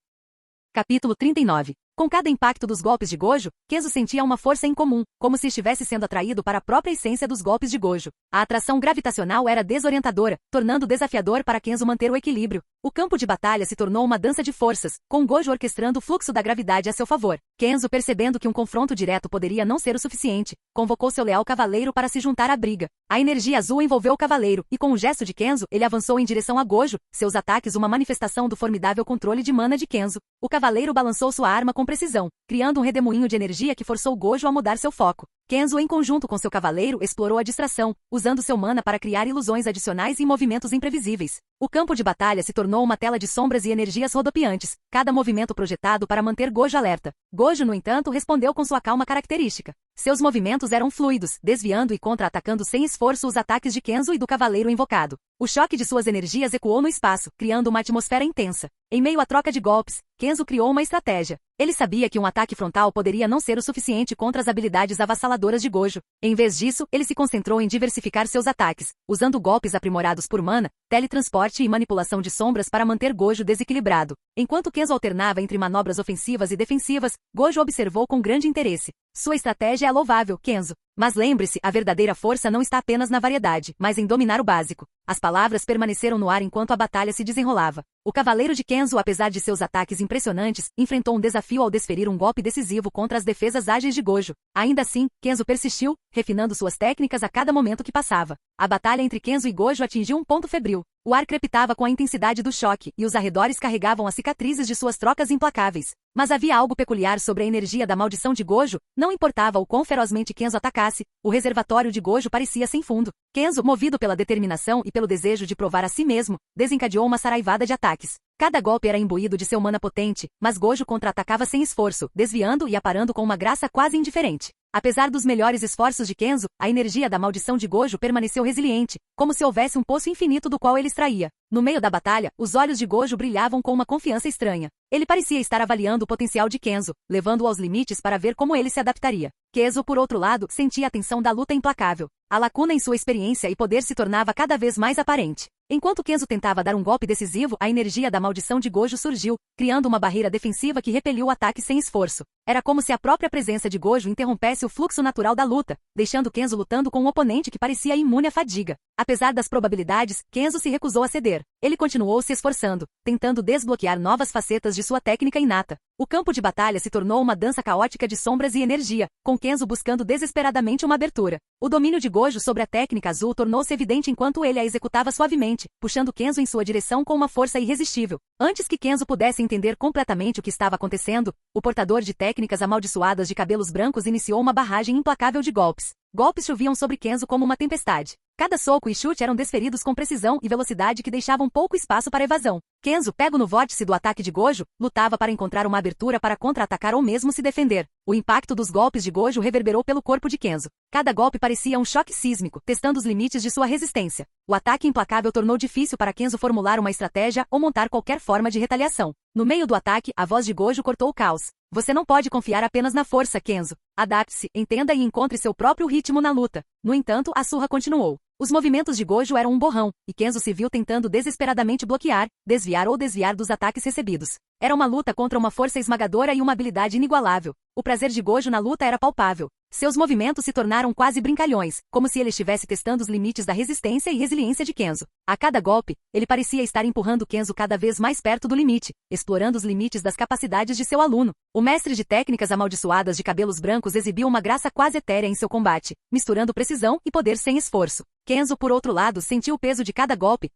Capítulo 39. Com cada impacto dos golpes de Gojo, Kenzo sentia uma força incomum, como se estivesse sendo atraído para a própria essência dos golpes de Gojo. A atração gravitacional era desorientadora, tornando desafiador para Kenzo manter o equilíbrio. O campo de batalha se tornou uma dança de forças, com Gojo orquestrando o fluxo da gravidade a seu favor. Kenzo, percebendo que um confronto direto poderia não ser o suficiente, convocou seu leal cavaleiro para se juntar à briga. A energia azul envolveu o cavaleiro, e com um gesto de Kenzo, ele avançou em direção a Gojo, seus ataques uma manifestação do formidável controle de mana de Kenzo. O cavaleiro balançou sua arma com precisão, criando um redemoinho de energia que forçou Gojo a mudar seu foco. Kenzo, em conjunto com seu cavaleiro, explorou a distração, usando seu mana para criar ilusões adicionais e movimentos imprevisíveis. O campo de batalha se tornou uma tela de sombras e energias rodopiantes, cada movimento projetado para manter Gojo alerta. Gojo, no entanto, respondeu com sua calma característica. Seus movimentos eram fluidos, desviando e contra-atacando sem esforço os ataques de Kenzo e do cavaleiro invocado. O choque de suas energias ecoou no espaço, criando uma atmosfera intensa. Em meio à troca de golpes, Kenzo criou uma estratégia. Ele sabia que um ataque frontal poderia não ser o suficiente contra as habilidades avassaladoras de Gojo. Em vez disso, ele se concentrou em diversificar seus ataques, usando golpes aprimorados por mana, teletransporte e manipulação de sombras para manter Gojo desequilibrado. Enquanto Kenzo alternava entre manobras ofensivas e defensivas, Gojo observou com grande interesse. Sua estratégia é louvável, Kenzo. Mas lembre-se, a verdadeira força não está apenas na variedade, mas em dominar o básico. As palavras permaneceram no ar enquanto a batalha se desenrolava. O cavaleiro de Kenzo, apesar de seus ataques impressionantes, enfrentou um desafio ao desferir um golpe decisivo contra as defesas ágeis de Gojo. Ainda assim, Kenzo persistiu, refinando suas técnicas a cada momento que passava. A batalha entre Kenzo e Gojo atingiu um ponto febril. O ar crepitava com a intensidade do choque, e os arredores carregavam as cicatrizes de suas trocas implacáveis. Mas havia algo peculiar sobre a energia da maldição de Gojo, não importava o quão ferozmente Kenzo atacasse, o reservatório de Gojo parecia sem fundo. Kenzo, movido pela determinação e pelo desejo de provar a si mesmo, desencadeou uma saraivada de ataques. Cada golpe era imbuído de seu mana potente, mas Gojo contra-atacava sem esforço, desviando e aparando com uma graça quase indiferente. Apesar dos melhores esforços de Kenzo, a energia da maldição de Gojo permaneceu resiliente, como se houvesse um poço infinito do qual ele extraía. No meio da batalha, os olhos de Gojo brilhavam com uma confiança estranha. Ele parecia estar avaliando o potencial de Kenzo, levando-o aos limites para ver como ele se adaptaria. Kenzo, por outro lado, sentia a tensão da luta implacável. A lacuna em sua experiência e poder se tornava cada vez mais aparente. Enquanto Kenzo tentava dar um golpe decisivo, a energia da maldição de Gojo surgiu, criando uma barreira defensiva que repeliu o ataque sem esforço. Era como se a própria presença de Gojo interrompesse o fluxo natural da luta, deixando Kenzo lutando com um oponente que parecia imune à fadiga. Apesar das probabilidades, Kenzo se recusou a ceder. Ele continuou se esforçando, tentando desbloquear novas facetas de sua técnica inata. O campo de batalha se tornou uma dança caótica de sombras e energia, com Kenzo buscando desesperadamente uma abertura. O domínio de Gojo sobre a técnica azul tornou-se evidente enquanto ele a executava suavemente, puxando Kenzo em sua direção com uma força irresistível. Antes que Kenzo pudesse entender completamente o que estava acontecendo, o portador de técnicas amaldiçoadas de cabelos brancos iniciou uma barragem implacável de golpes. Golpes choviam sobre Kenzo como uma tempestade. Cada soco e chute eram desferidos com precisão e velocidade que deixavam pouco espaço para evasão. Kenzo, pego no vórtice do ataque de Gojo, lutava para encontrar uma abertura para contra-atacar ou mesmo se defender. O impacto dos golpes de Gojo reverberou pelo corpo de Kenzo. Cada golpe parecia um choque sísmico, testando os limites de sua resistência. O ataque implacável tornou difícil para Kenzo formular uma estratégia ou montar qualquer forma de retaliação. No meio do ataque, a voz de Gojo cortou o caos. Você não pode confiar apenas na força, Kenzo. Adapte-se, entenda e encontre seu próprio ritmo na luta. No entanto, a surra continuou. Os movimentos de Gojo eram um borrão, e Kenzo se viu tentando desesperadamente bloquear, desviar dos ataques recebidos. Era uma luta contra uma força esmagadora e uma habilidade inigualável. O prazer de Gojo na luta era palpável. Seus movimentos se tornaram quase brincalhões, como se ele estivesse testando os limites da resistência e resiliência de Kenzo. A cada golpe, ele parecia estar empurrando Kenzo cada vez mais perto do limite, explorando os limites das capacidades de seu aluno. O mestre de técnicas amaldiçoadas de cabelos brancos exibiu uma graça quase etérea em seu combate, misturando precisão e poder sem esforço. Kenzo, por outro lado, sentiu o peso de cada golpe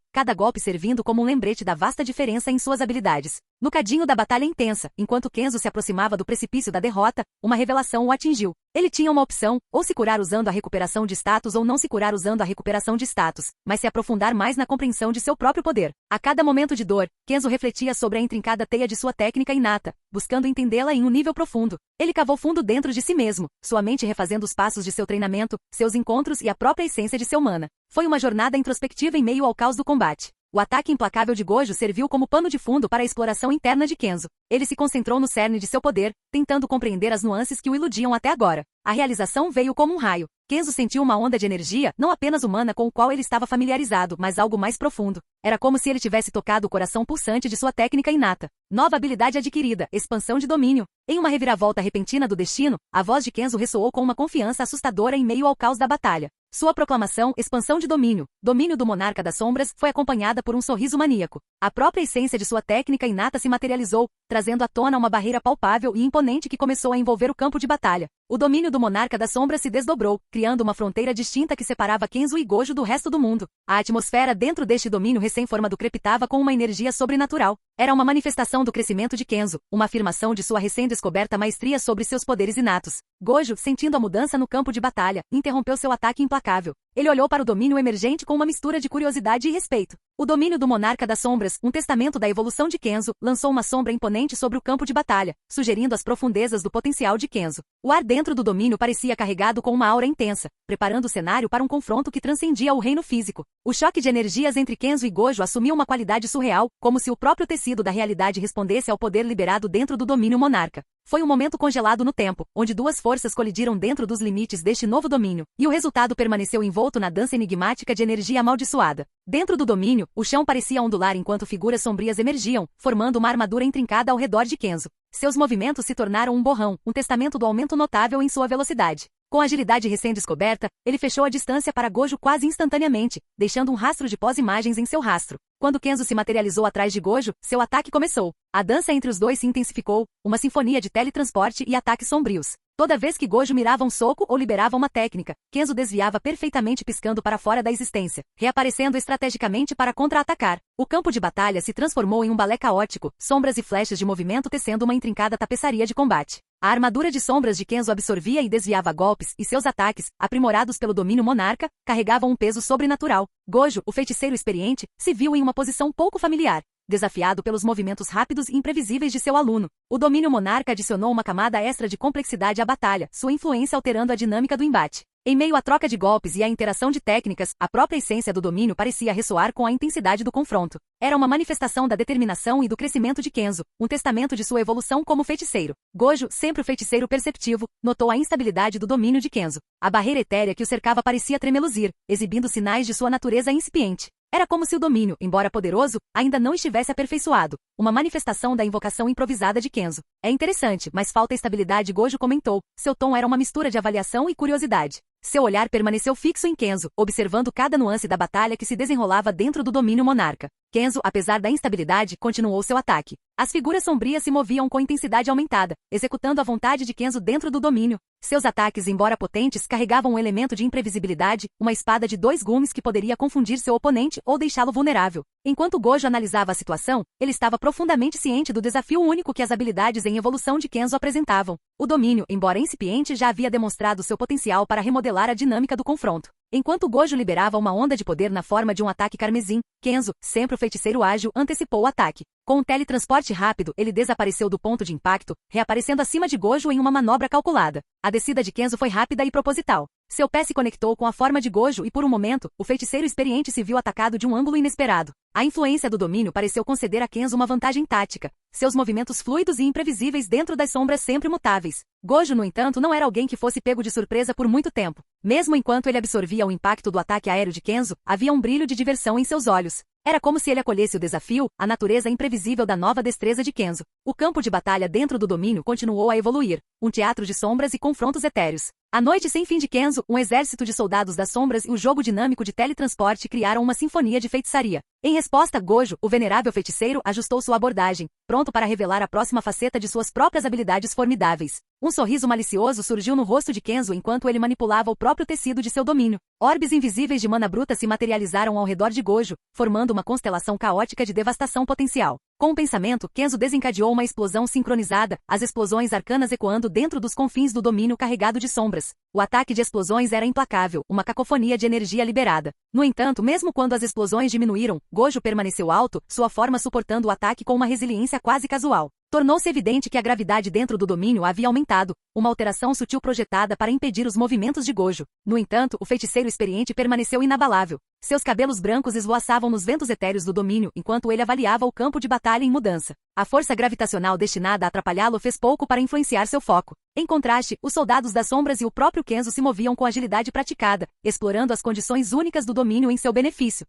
servindo como um lembrete da vasta diferença em suas habilidades. No cadinho da batalha intensa, enquanto Kenzo se aproximava do precipício da derrota, uma revelação o atingiu. Ele tinha uma opção, ou se curar usando a recuperação de status ou não se curar usando a recuperação de status, mas se aprofundar mais na compreensão de seu próprio poder. A cada momento de dor, Kenzo refletia sobre a intrincada teia de sua técnica inata, buscando entendê-la em um nível profundo. Ele cavou fundo dentro de si mesmo, sua mente refazendo os passos de seu treinamento, seus encontros e a própria essência de seu mana. Foi uma jornada introspectiva em meio ao caos do combate. O ataque implacável de Gojo serviu como pano de fundo para a exploração interna de Kenzo. Ele se concentrou no cerne de seu poder, tentando compreender as nuances que o iludiam até agora. A realização veio como um raio. Kenzo sentiu uma onda de energia, não apenas humana com o qual ele estava familiarizado, mas algo mais profundo. Era como se ele tivesse tocado o coração pulsante de sua técnica inata. Nova habilidade adquirida, expansão de domínio. Em uma reviravolta repentina do destino, a voz de Kenzo ressoou com uma confiança assustadora em meio ao caos da batalha. Sua proclamação, expansão de domínio do monarca das sombras, foi acompanhada por um sorriso maníaco. A própria essência de sua técnica inata se materializou, trazendo à tona uma barreira palpável e imponente que começou a envolver o campo de batalha. O domínio do monarca das sombras se desdobrou, criando uma fronteira distinta que separava Kenzo e Gojo do resto do mundo. A atmosfera dentro deste domínio recém-formado crepitava com uma energia sobrenatural. Era uma manifestação do crescimento de Kenzo, uma afirmação de sua recém-descoberta maestria sobre seus poderes inatos. Gojo, sentindo a mudança no campo de batalha, interrompeu seu ataque implacável. Ele olhou para o domínio emergente com uma mistura de curiosidade e respeito. O domínio do monarca das sombras, um testamento da evolução de Kenzo, lançou uma sombra imponente sobre o campo de batalha, sugerindo as profundezas do potencial de Kenzo. O ar dentro do domínio parecia carregado com uma aura intensa, preparando o cenário para um confronto que transcendia o reino físico. O choque de energias entre Kenzo e Gojo assumiu uma qualidade surreal, como se o próprio tecido da realidade respondesse ao poder liberado dentro do domínio monarca. Foi um momento congelado no tempo, onde duas forças colidiram dentro dos limites deste novo domínio, e o resultado permaneceu envolto na dança enigmática de energia amaldiçoada. Dentro do domínio, o chão parecia ondular enquanto figuras sombrias emergiam, formando uma armadura intrincada ao redor de Kenzo. Seus movimentos se tornaram um borrão, um testamento do aumento notável em sua velocidade. Com agilidade recém-descoberta, ele fechou a distância para Gojo quase instantaneamente, deixando um rastro de pós-imagens em seu rastro. Quando Kenzo se materializou atrás de Gojo, seu ataque começou. A dança entre os dois se intensificou, uma sinfonia de teletransporte e ataques sombrios. Toda vez que Gojo mirava um soco ou liberava uma técnica, Kenzo desviava perfeitamente piscando para fora da existência, reaparecendo estrategicamente para contra-atacar. O campo de batalha se transformou em um balé caótico, sombras e flechas de movimento tecendo uma intrincada tapeçaria de combate. A armadura de sombras de Kenzo absorvia e desviava golpes, e seus ataques, aprimorados pelo domínio monarca, carregavam um peso sobrenatural. Gojo, o feiticeiro experiente, se viu em uma posição pouco familiar, desafiado pelos movimentos rápidos e imprevisíveis de seu aluno. O domínio monarca adicionou uma camada extra de complexidade à batalha, sua influência alterando a dinâmica do embate. Em meio à troca de golpes e à interação de técnicas, a própria essência do domínio parecia ressoar com a intensidade do confronto. Era uma manifestação da determinação e do crescimento de Kenzo, um testamento de sua evolução como feiticeiro. Gojo, sempre o feiticeiro perceptivo, notou a instabilidade do domínio de Kenzo. A barreira etérea que o cercava parecia tremeluzir, exibindo sinais de sua natureza incipiente. Era como se o domínio, embora poderoso, ainda não estivesse aperfeiçoado, uma manifestação da invocação improvisada de Kenzo. É interessante, mas falta estabilidade, Gojo comentou. Seu tom era uma mistura de avaliação e curiosidade. Seu olhar permaneceu fixo em Kenzo, observando cada nuance da batalha que se desenrolava dentro do domínio monarca. Kenzo, apesar da instabilidade, continuou seu ataque. As figuras sombrias se moviam com intensidade aumentada, executando a vontade de Kenzo dentro do domínio. Seus ataques, embora potentes, carregavam um elemento de imprevisibilidade, uma espada de dois gumes que poderia confundir seu oponente ou deixá-lo vulnerável. Enquanto Gojo analisava a situação, ele estava profundamente ciente do desafio único que as habilidades em evolução de Kenzo apresentavam. O domínio, embora incipiente, já havia demonstrado seu potencial para remodelar revelar a dinâmica do confronto. Enquanto Gojo liberava uma onda de poder na forma de um ataque carmesim, Kenzo, sempre o feiticeiro ágil, antecipou o ataque. Com um teletransporte rápido, ele desapareceu do ponto de impacto, reaparecendo acima de Gojo em uma manobra calculada. A descida de Kenzo foi rápida e proposital. Seu pé se conectou com a forma de Gojo e por um momento, o feiticeiro experiente se viu atacado de um ângulo inesperado. A influência do domínio pareceu conceder a Kenzo uma vantagem tática. Seus movimentos fluidos e imprevisíveis dentro das sombras sempre mutáveis. Gojo, no entanto, não era alguém que fosse pego de surpresa por muito tempo. Mesmo enquanto ele absorvia o impacto do ataque aéreo de Kenzo, havia um brilho de diversão em seus olhos. Era como se ele acolhesse o desafio, a natureza imprevisível da nova destreza de Kenzo. O campo de batalha dentro do domínio continuou a evoluir, um teatro de sombras e confrontos etéreos. A noite sem fim de Kenzo, um exército de soldados das sombras e o jogo dinâmico de teletransporte criaram uma sinfonia de feitiçaria. Em resposta, Gojo, o venerável feiticeiro, ajustou sua abordagem, pronto para revelar a próxima faceta de suas próprias habilidades formidáveis. Um sorriso malicioso surgiu no rosto de Kenzo enquanto ele manipulava o próprio tecido de seu domínio. Orbes invisíveis de mana bruta se materializaram ao redor de Gojo, formando uma constelação caótica de devastação potencial. Com o pensamento, Kenzo desencadeou uma explosão sincronizada, as explosões arcanas ecoando dentro dos confins do domínio carregado de sombras. O ataque de explosões era implacável, uma cacofonia de energia liberada. No entanto, mesmo quando as explosões diminuíram, Gojo permaneceu alto, sua forma suportando o ataque com uma resiliência quase casual. Tornou-se evidente que a gravidade dentro do domínio havia aumentado, uma alteração sutil projetada para impedir os movimentos de Gojo. No entanto, o feiticeiro experiente permaneceu inabalável. Seus cabelos brancos esvoaçavam nos ventos etéreos do domínio enquanto ele avaliava o campo de batalha em mudança. A força gravitacional destinada a atrapalhá-lo fez pouco para influenciar seu foco. Em contraste, os soldados das sombras e o próprio Kenzo se moviam com agilidade praticada, explorando as condições únicas do domínio em seu benefício.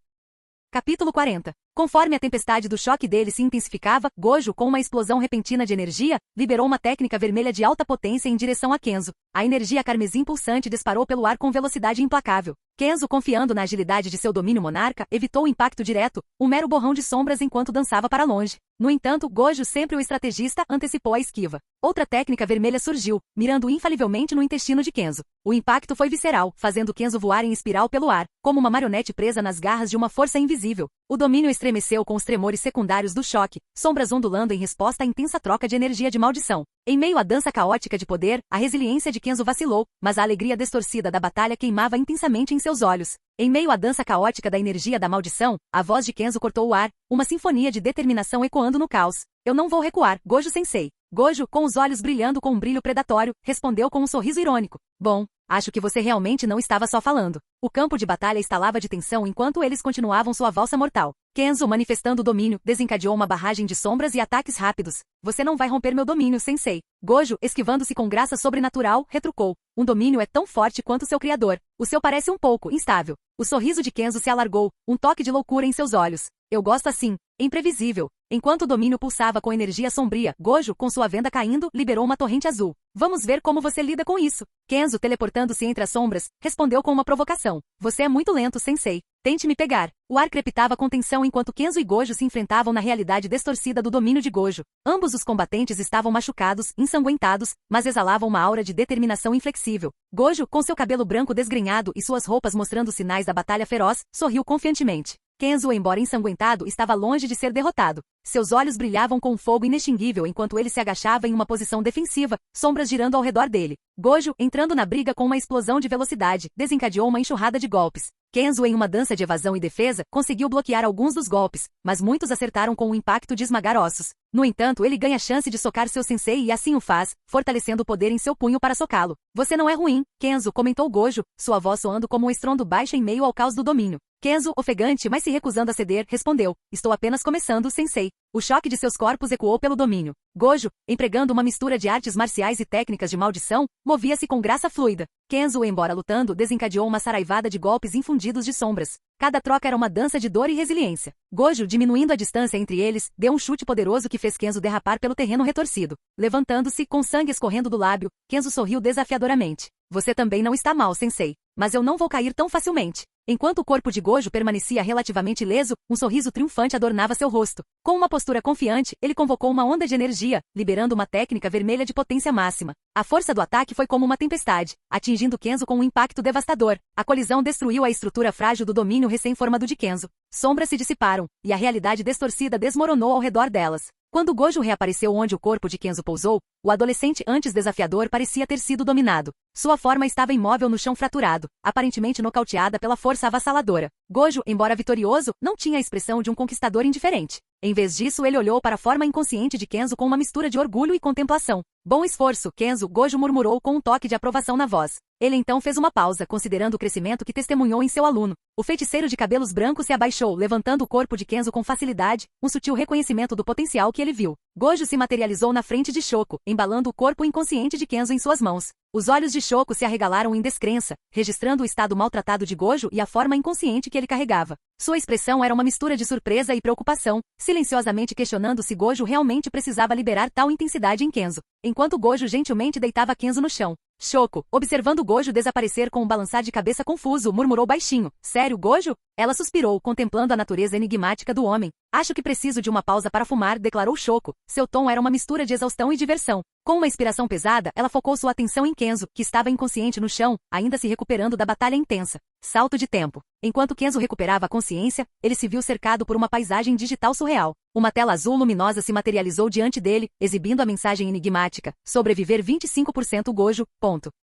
Capítulo 40. Conforme a tempestade do choque dele se intensificava, Gojo, com uma explosão repentina de energia, liberou uma técnica vermelha de alta potência em direção a Kenzo. A energia carmesim pulsante disparou pelo ar com velocidade implacável. Kenzo, confiando na agilidade de seu domínio monarca, evitou o impacto direto, um mero borrão de sombras enquanto dançava para longe. No entanto, Gojo, sempre o estrategista, antecipou a esquiva. Outra técnica vermelha surgiu, mirando infalivelmente no intestino de Kenzo. O impacto foi visceral, fazendo Kenzo voar em espiral pelo ar, como uma marionete presa nas garras de uma força invisível. O domínio estremeceu com os tremores secundários do choque, sombras ondulando em resposta à intensa troca de energia de maldição. Em meio à dança caótica de poder, a resiliência de Kenzo vacilou, mas a alegria distorcida da batalha queimava intensamente em seus olhos. Em meio à dança caótica da energia da maldição, a voz de Kenzo cortou o ar, uma sinfonia de determinação ecoando no caos. Eu não vou recuar, Gojo-sensei. Gojo, com os olhos brilhando com um brilho predatório, respondeu com um sorriso irônico. Bom, acho que você realmente não estava só falando. O campo de batalha estalava de tensão enquanto eles continuavam sua valsa mortal. Kenzo, manifestando o domínio, desencadeou uma barragem de sombras e ataques rápidos. Você não vai romper meu domínio, sensei. Gojo, esquivando-se com graça sobrenatural, retrucou. Um domínio é tão forte quanto seu criador. O seu parece um pouco instável. O sorriso de Kenzo se alargou, um toque de loucura em seus olhos. Eu gosto assim. Imprevisível. Enquanto o domínio pulsava com energia sombria, Gojo, com sua venda caindo, liberou uma torrente azul. Vamos ver como você lida com isso. Kenzo, teleportando-se entre as sombras, respondeu com uma provocação. Você é muito lento, sensei. Tente me pegar. O ar crepitava com tensão enquanto Kenzo e Gojo se enfrentavam na realidade distorcida do domínio de Gojo. Ambos os combatentes estavam machucados, ensanguentados, mas exalavam uma aura de determinação inflexível. Gojo, com seu cabelo branco desgrenhado e suas roupas mostrando sinais da batalha feroz, sorriu confiantemente. Kenzo, embora ensanguentado, estava longe de ser derrotado. Seus olhos brilhavam com um fogo inextinguível enquanto ele se agachava em uma posição defensiva, sombras girando ao redor dele. Gojo, entrando na briga com uma explosão de velocidade, desencadeou uma enxurrada de golpes. Kenzo, em uma dança de evasão e defesa, conseguiu bloquear alguns dos golpes, mas muitos acertaram com o impacto de esmagar ossos. No entanto, ele ganha a chance de socar seu sensei e assim o faz, fortalecendo o poder em seu punho para socá-lo. Você não é ruim, Kenzo, comentou Gojo, sua voz soando como um estrondo baixo em meio ao caos do domínio. Kenzo, ofegante mas se recusando a ceder, respondeu. Estou apenas começando, sensei. O choque de seus corpos ecoou pelo domínio. Gojo, empregando uma mistura de artes marciais e técnicas de maldição, movia-se com graça fluida. Kenzo, embora lutando, desencadeou uma saraivada de golpes infundidos de sombras. Cada troca era uma dança de dor e resiliência. Gojo, diminuindo a distância entre eles, deu um chute poderoso que fez Kenzo derrapar pelo terreno retorcido. Levantando-se, com sangue escorrendo do lábio, Kenzo sorriu desafiadoramente. Você também não está mal, sensei. Mas eu não vou cair tão facilmente. Enquanto o corpo de Gojo permanecia relativamente ileso, um sorriso triunfante adornava seu rosto. Com uma postura confiante, ele convocou uma onda de energia, liberando uma técnica vermelha de potência máxima. A força do ataque foi como uma tempestade, atingindo Kenzo com um impacto devastador. A colisão destruiu a estrutura frágil do domínio recém-formado de Kenzo. Sombras se dissiparam, e a realidade distorcida desmoronou ao redor delas. Quando Gojo reapareceu onde o corpo de Kenzo pousou, o adolescente antes desafiador parecia ter sido dominado. Sua forma estava imóvel no chão fraturado, aparentemente nocauteada pela força avassaladora. Gojo, embora vitorioso, não tinha a expressão de um conquistador indiferente. Em vez disso, ele olhou para a forma inconsciente de Kenzo com uma mistura de orgulho e contemplação. Bom esforço, Kenzo, Gojo murmurou com um toque de aprovação na voz. Ele então fez uma pausa, considerando o crescimento que testemunhou em seu aluno. O feiticeiro de cabelos brancos se abaixou, levantando o corpo de Kenzo com facilidade, um sutil reconhecimento do potencial que ele viu. Gojo se materializou na frente de Shoko, embalando o corpo inconsciente de Kenzo em suas mãos. Os olhos de Shoko se arregalaram em descrença, registrando o estado maltratado de Gojo e a forma inconsciente que ele carregava. Sua expressão era uma mistura de surpresa e preocupação, silenciosamente questionando se Gojo realmente precisava liberar tal intensidade em Kenzo. Enquanto Gojo gentilmente deitava Kenzo no chão. Shoko, observando Gojo desaparecer com um balançar de cabeça confuso, murmurou baixinho. Sério, Gojo? Ela suspirou, contemplando a natureza enigmática do homem. Acho que preciso de uma pausa para fumar, declarou Shoko. Seu tom era uma mistura de exaustão e diversão. Com uma inspiração pesada, ela focou sua atenção em Kenzo, que estava inconsciente no chão, ainda se recuperando da batalha intensa. Salto de tempo. Enquanto Kenzo recuperava a consciência, ele se viu cercado por uma paisagem digital surreal. Uma tela azul luminosa se materializou diante dele, exibindo a mensagem enigmática: sobreviver 25% Gojo.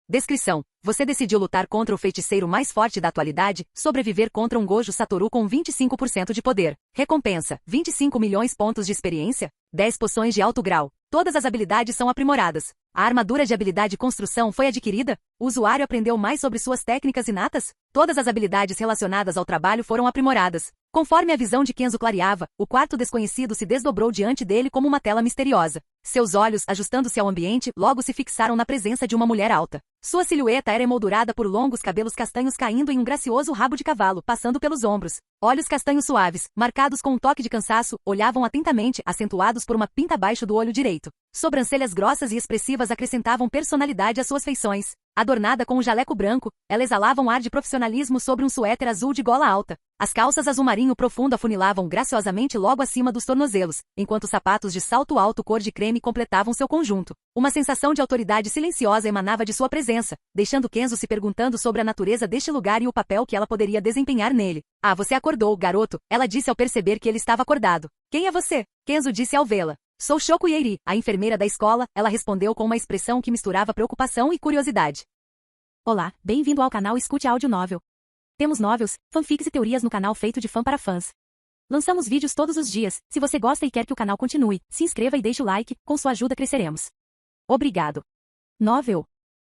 Descrição. Você decidiu lutar contra o feiticeiro mais forte da atualidade, sobreviver contra um Gojo Satoru com 25% de poder. Recompensa: 25 milhões pontos de experiência, 10 poções de alto grau. Todas as habilidades são aprimoradas. A armadura de habilidade construção foi adquirida? O usuário aprendeu mais sobre suas técnicas inatas? Todas as habilidades relacionadas ao trabalho foram aprimoradas. Conforme a visão de Kenzo clareava, o quarto desconhecido se desdobrou diante dele como uma tela misteriosa. Seus olhos, ajustando-se ao ambiente, logo se fixaram na presença de uma mulher alta. Sua silhueta era emoldurada por longos cabelos castanhos caindo em um gracioso rabo de cavalo, passando pelos ombros. Olhos castanhos suaves, marcados com um toque de cansaço, olhavam atentamente, acentuados por uma pinta abaixo do olho direito. Sobrancelhas grossas e expressivas acrescentavam personalidade às suas feições. Adornada com um jaleco branco, ela exalava um ar de profissionalismo sobre um suéter azul de gola alta. As calças azul marinho profundo afunilavam graciosamente logo acima dos tornozelos, enquanto os sapatos de salto alto cor de creme completavam seu conjunto. Uma sensação de autoridade silenciosa emanava de sua presença, deixando Kenzo se perguntando sobre a natureza deste lugar e o papel que ela poderia desempenhar nele. Ah, você acordou, garoto, ela disse ao perceber que ele estava acordado. Quem é você? Kenzo disse ao vê-la. Sou Shoko Yeiri, a enfermeira da escola, ela respondeu com uma expressão que misturava preocupação e curiosidade. Olá, bem-vindo ao canal Escute Áudio Novel. Temos novels, fanfics e teorias no canal feito de fã para fãs. Lançamos vídeos todos os dias. Se você gosta e quer que o canal continue, se inscreva e deixe o like, com sua ajuda cresceremos. Obrigado. Novel.